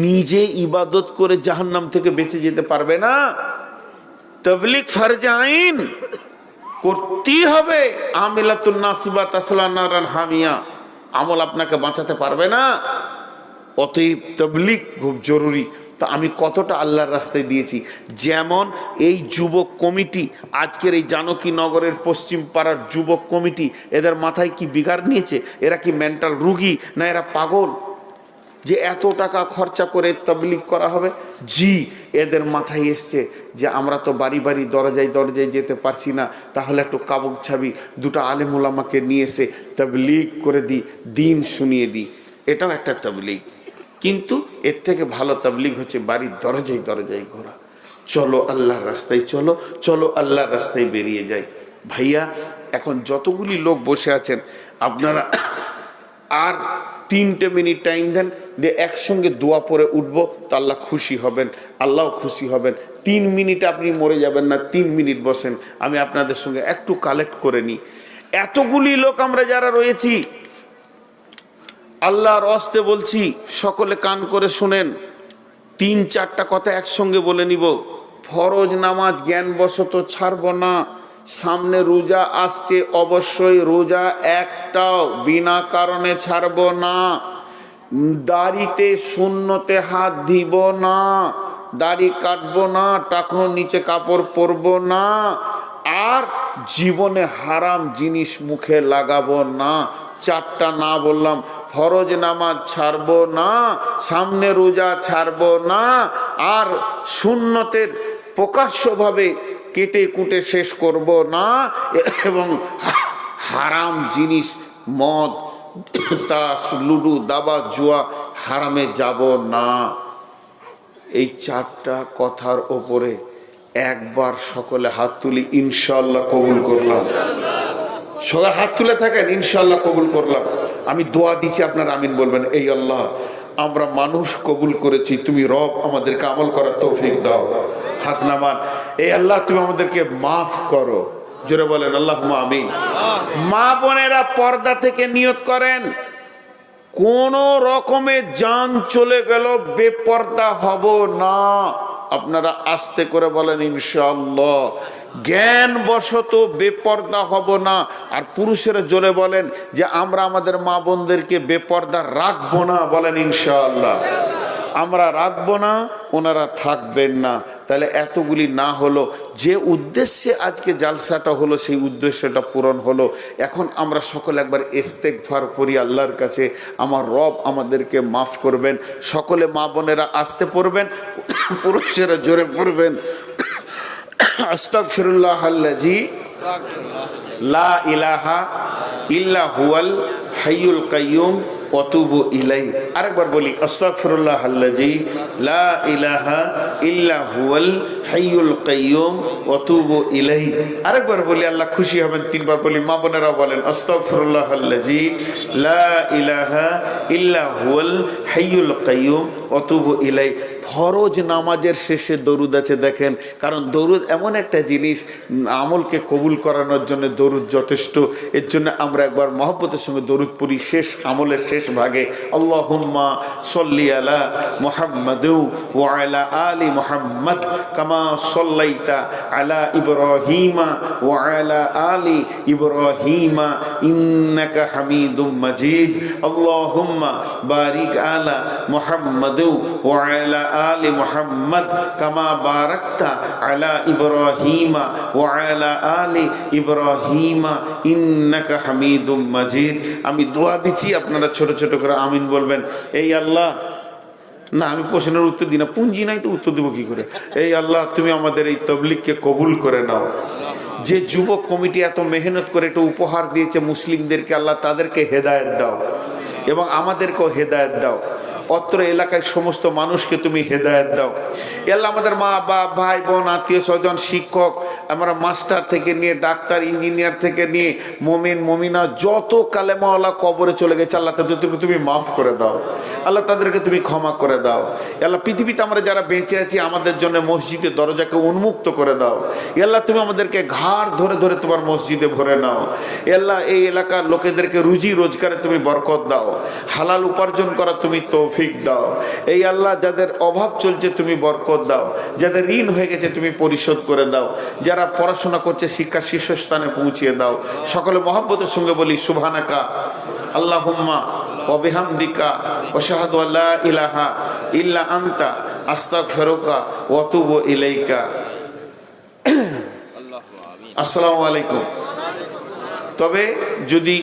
নিজে ইবাদত করে জাহান্নাম থেকে বেঁচে যেতে পারবে না। তাবলীগ ফরজে আইন করতেই হবে। আমিলাতুন নাসিবা তাসলা নারান হামিয়া, আমল আপনাকে বাঁচাতে পারবে না। অতএব তাবলীগ খুব জরুরি। তা আমি কতটা আল্লাহর রাস্তায় দিয়েছি। যেমন এই যুবক কমিটি, আজকের এই জানকীনগরের পশ্চিম পাড়ার যুবক কমিটি, এদের মাথায় কি বিগার নিয়েছে? এরা কি মেন্টাল রুগী না এরা পাগল? যে এত টাকা খরচা করে তাবলীগ করা হবে? জি, এদের মাথায় এসছে যে আমরা তো বাড়ি বাড়ি দরজায় দরজায় যেতে পারছি না, তাহলে একটু কাবুক ছাবি দুটো আলেম ওলামাকে নিয়ে এসে তাবলীগ করে দিই, দিন শুনিয়ে দিই। এটাও একটা তাবলীগ, কিন্তু এর থেকে ভালো তাবলীগ হচ্ছে বাড়ির দরজায় দরজায় ঘোরা। চলো আল্লাহর রাস্তায়, চলো চলো আল্লাহর রাস্তায় বেরিয়ে যাই। ভাইয়া, এখন যতগুলি লোক বসে আছেন, আপনারা আর 3টে মিনিট টাইম দেন, যে একসঙ্গে দোয়া পড়ে উঠবো, তো আল্লাহ খুশি হবেন, আল্লাহ খুশি হবেন। 3 মিনিট আপনি মরে যাবেন না, 3 মিনিট বসেন, আমি আপনাদের সঙ্গে একটু কালেক্ট করে নিই। এতগুলি লোক আমরা যারা রয়েছি, আল্লাহর ওয়াস্তে বলছি, সকলে কান করে শুনেন, 3-4টা কথা একসঙ্গে বলে নিব। ফরজ নামাজ জ্ঞানবশত ছাড়ব না। সামনে রোজা আসছে, অবশ্যই রোজা একটাও বিনা কারণে ছাড়ব না। দাড়িতে সুন্নতে হাত দিব না, দাড়ি কাটবো না, টাকনোর নিচে কাপড় পরবো না, আর জীবনে হারাম জিনিস মুখে লাগাবো না। 4টা না বললাম, ফরজ নামাজ ছাড়বো না, সামনে রোজা ছাড়বো না, আর সুন্নতের প্রকাশ্যভাবে কেটে কুটে শেষ করব না, এবং হারাম জিনিস মদ, তাস, লুডু, দাবা, জুয়া, হারামে যাব না। এই 4টা কথার ওপরে একবার সকলে হাত তুলি, ইনশাআল্লাহ কবুল করলাম। সবাই হাত তুলে থাকেন, ইনশাআল্লাহ কবুল করলাম। আমি দোয়া দিচ্ছি, আপনারা আমিন বলবেন। এই আল্লাহ, আমরা মানুষ কবুল করেছি, তুমি রব আমাদেরকে আমল করার তৌফিক দাও। হাত নামান। এই আল্লাহ, তুমি আমাদেরকে মাফ করো। জোরে বলেন আল্লাহুম্মা আমিন। মা বোনেরা, পর্দা থেকে নিয়ত করেন, কোন রকমের জান চলে গেল বেপর্দা হব না। আপনারা আস্তে করে বলেন ইনশাআল্লাহ। জ্ঞান বশত বেপর্দা হব না। আর পুরুষেরা জোরে বলেন যে আমরা আমাদের মা বোনদেরকে বেপর্দা রাখবো না, বলেন ইনশাআল্লাহ। আমরা রাখবো না, ওনারা থাকবেন না। তাহলে এতগুলি না হলো, যে উদ্দেশ্যে আজকে জালসাটা হলো সেই উদ্দেশ্যটা পূরণ হলো। এখন আমরা সকলে একবার ইস্তেগফার করি আল্লাহর কাছে, আমার রব আমাদেরকে মাফ করবেন। সকলে মা বোনেরা আসতে পড়বেন, পুরুষেরা জোরে পড়বেন। আস্তাগফিরুল্লাহাল্লাযী লা ইলাহা ইল্লা হুয়াল হাইয়ুল কাইয়্যুম ওয়া তুবু ইলাইহি। আরেকবার বলি, আস্তাগফিরুল্লাহাল্লাযী লা ইলাহা ইল্লা হুয়াল হাইয়ুল কাইয়্যুম ওয়া তুবু ইলাইহি। আরেকবার বলি, আল্লাহ খুশি হবেন। 3বার বলি, মা বোনেরা বলেন, আস্তাগফিরুল্লাহাল্লাযী লা ইলাহা ইল্লা হুয়াল হাইয়ুল কাইয়্যুম ওয়া তুবু ইলাইহি। ফরজ নামাজের শেষে দরুদ আছে, দেখেন, কারণ দরুদ এমন একটা জিনিস, আমলকে কবুল করানোর জন্য দরুদ যথেষ্ট। এর জন্য আমরা একবার মহব্বতের সঙ্গে দরুদ পড়ি শেষ আমলের শেষ ভাগে। আল্লাহুম্মা সাল্লি আলা মুহাম্মাদ ওয়া আলা আলি মুহাম্মাদ কামা সাল্লাইতা আলা ইব্রাহিমা ওয়া আলা আলি ইব্রাহিমা ইন্নাকা হামিদুম মাজিদ। আল্লাহুম্মা বারিক আলা মুহাম্মাদ ওয়া আলা আলি মুহাম্মাদ কামা বারাকতা আলা ইব্রাহিমা ওয়া আলা আলি ইব্রাহিমা ইন্নাকা হামিদুম মাজিদ। আমি দোয়া দিচ্ছি, আপনারা ছোট ছোট করে আমিন বলবেন। এই আল্লাহ, না আমি প্রশ্নের উত্তর দিই না, পুঁজি নাই তো উত্তর দেবো কি করে। এই আল্লাহ, তুমি আমাদের এই তাবলীগকে কবুল করে নাও। যে যুবক কমিটি এত মেহনত করে একটা উপহার দিয়েছে মুসলিমদেরকে, আল্লাহ তাদেরকে হেদায়েত দাও এবং আমাদেরকেও হেদায়েত দাও। অত্র এলাকায় সমস্ত মানুষকে তুমি হেদায়েত দাও। আল্লাহ, আমাদের মা বাপ, ভাই বোন, আত্মীয় স্বজন, শিক্ষক, আমরা মাস্টার থেকে নিয়ে ডাক্তার, ইঞ্জিনিয়ার থেকে নিয়ে মুমিন মুমিনা যত কালেমাওয়ালা কবরে চলে গেছে, আল্লাহ তাদেরকে তুমি মাফ করে দাও। আল্লাহ তাদেরকে তুমি ক্ষমা করে দাও। আল্লাহ, পৃথিবীতে আমরা যারা বেঁচে আছি, আমাদের জন্য মসজিদের দরজাকে উন্মুক্ত করে দাও। আল্লাহ, তুমি আমাদেরকে ঘাড় ধরে ধরে তোমার মসজিদে ভরে নাও। আল্লাহ, এই এলাকার লোকেদেরকে রুজি রোজগারে তুমি বরকত দাও, হালাল উপার্জন করা তুমি তৌফিক দাও। এই আল্লাহ, যাদের অভাব চলছে তুমি বরকত দাও, যাদের ঋণ হয়ে গেছে তুমি পরিশোধ করে দাও, যারা পড়াশোনা করছে শিক্ষা শীর্ষস্থানে পৌঁছিয়ে দাও। সকলে মহব্বতের সঙ্গে বলি, সুবহানাকা আল্লাহুম্মা ওয়া বিহামদিকা ওয়া আশহাদু আল্লা ইলাহা ইল্লা আনতা আস্তাগফিরুকা ওয়া আতুবু ইলাইকা। আসসালামু আলাইকুম। তবে যদি